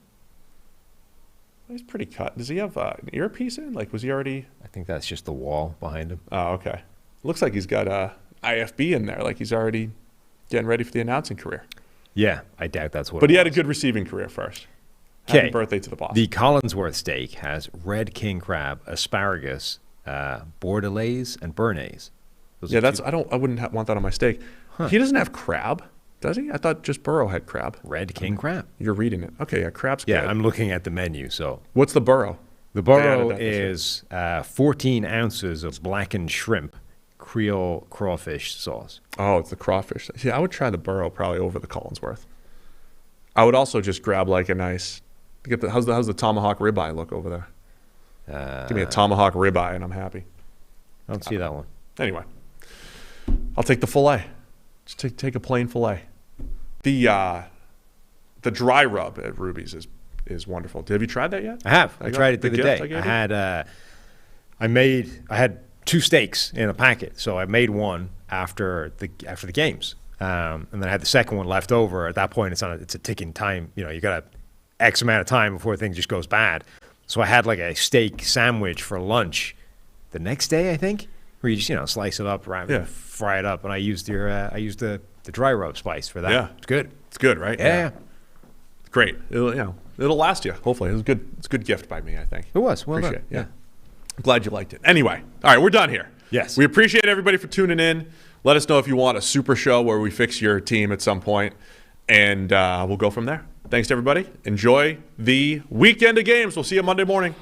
He's pretty cut. Does he have an earpiece in? Like, was he already? I think that's just the wall behind him. Oh, okay. Looks like he's got a IFB in there. Like he's already getting ready for the announcing career. Yeah, I doubt that's what. But he had a good receiving career first. Happy birthday to the boss. The Collinsworth steak has red king crab, asparagus, bordelaise, and béarnaise. Yeah, I wouldn't want that on my steak. Huh. He doesn't have crab, does he? I thought just burro had crab. Red king crab. You're reading it. Okay, yeah, crab's good. Yeah, I'm looking at the menu. So what's the burro? The burro is 14 ounces of blackened shrimp, Creole crawfish sauce. Oh, it's the crawfish. Yeah, I would try the burro probably over the Collinsworth. I would also just grab like a nice. How's the tomahawk ribeye look over there? Give me a tomahawk ribeye and I'm happy. I don't see that one. Anyway, I'll take the fillet. Just take a plain fillet. The dry rub at Ruby's is wonderful. Have you tried that yet? I have. I tried it the other day. I had 2 steaks in a packet, so I made one after the games, and then I had the second one left over. At that point, it's a ticking time. You got X amount of time before thing just goes bad. So I had like a steak sandwich for lunch the next day, I think, where you just slice it up, fry it up, and I used the dry rub spice for that. Yeah, it's good. It's good, right? Yeah. It's great. It'll last you. Hopefully, it was good. It's a good gift by me, I think. It was. Well appreciate done. it. Yeah. I'm glad you liked it. Anyway, all right, we're done here. Yes. We appreciate everybody for tuning in. Let us know if you want a super show where we fix your team at some point, and we'll go from there. Thanks to everybody. Enjoy the weekend of games. We'll see you Monday morning.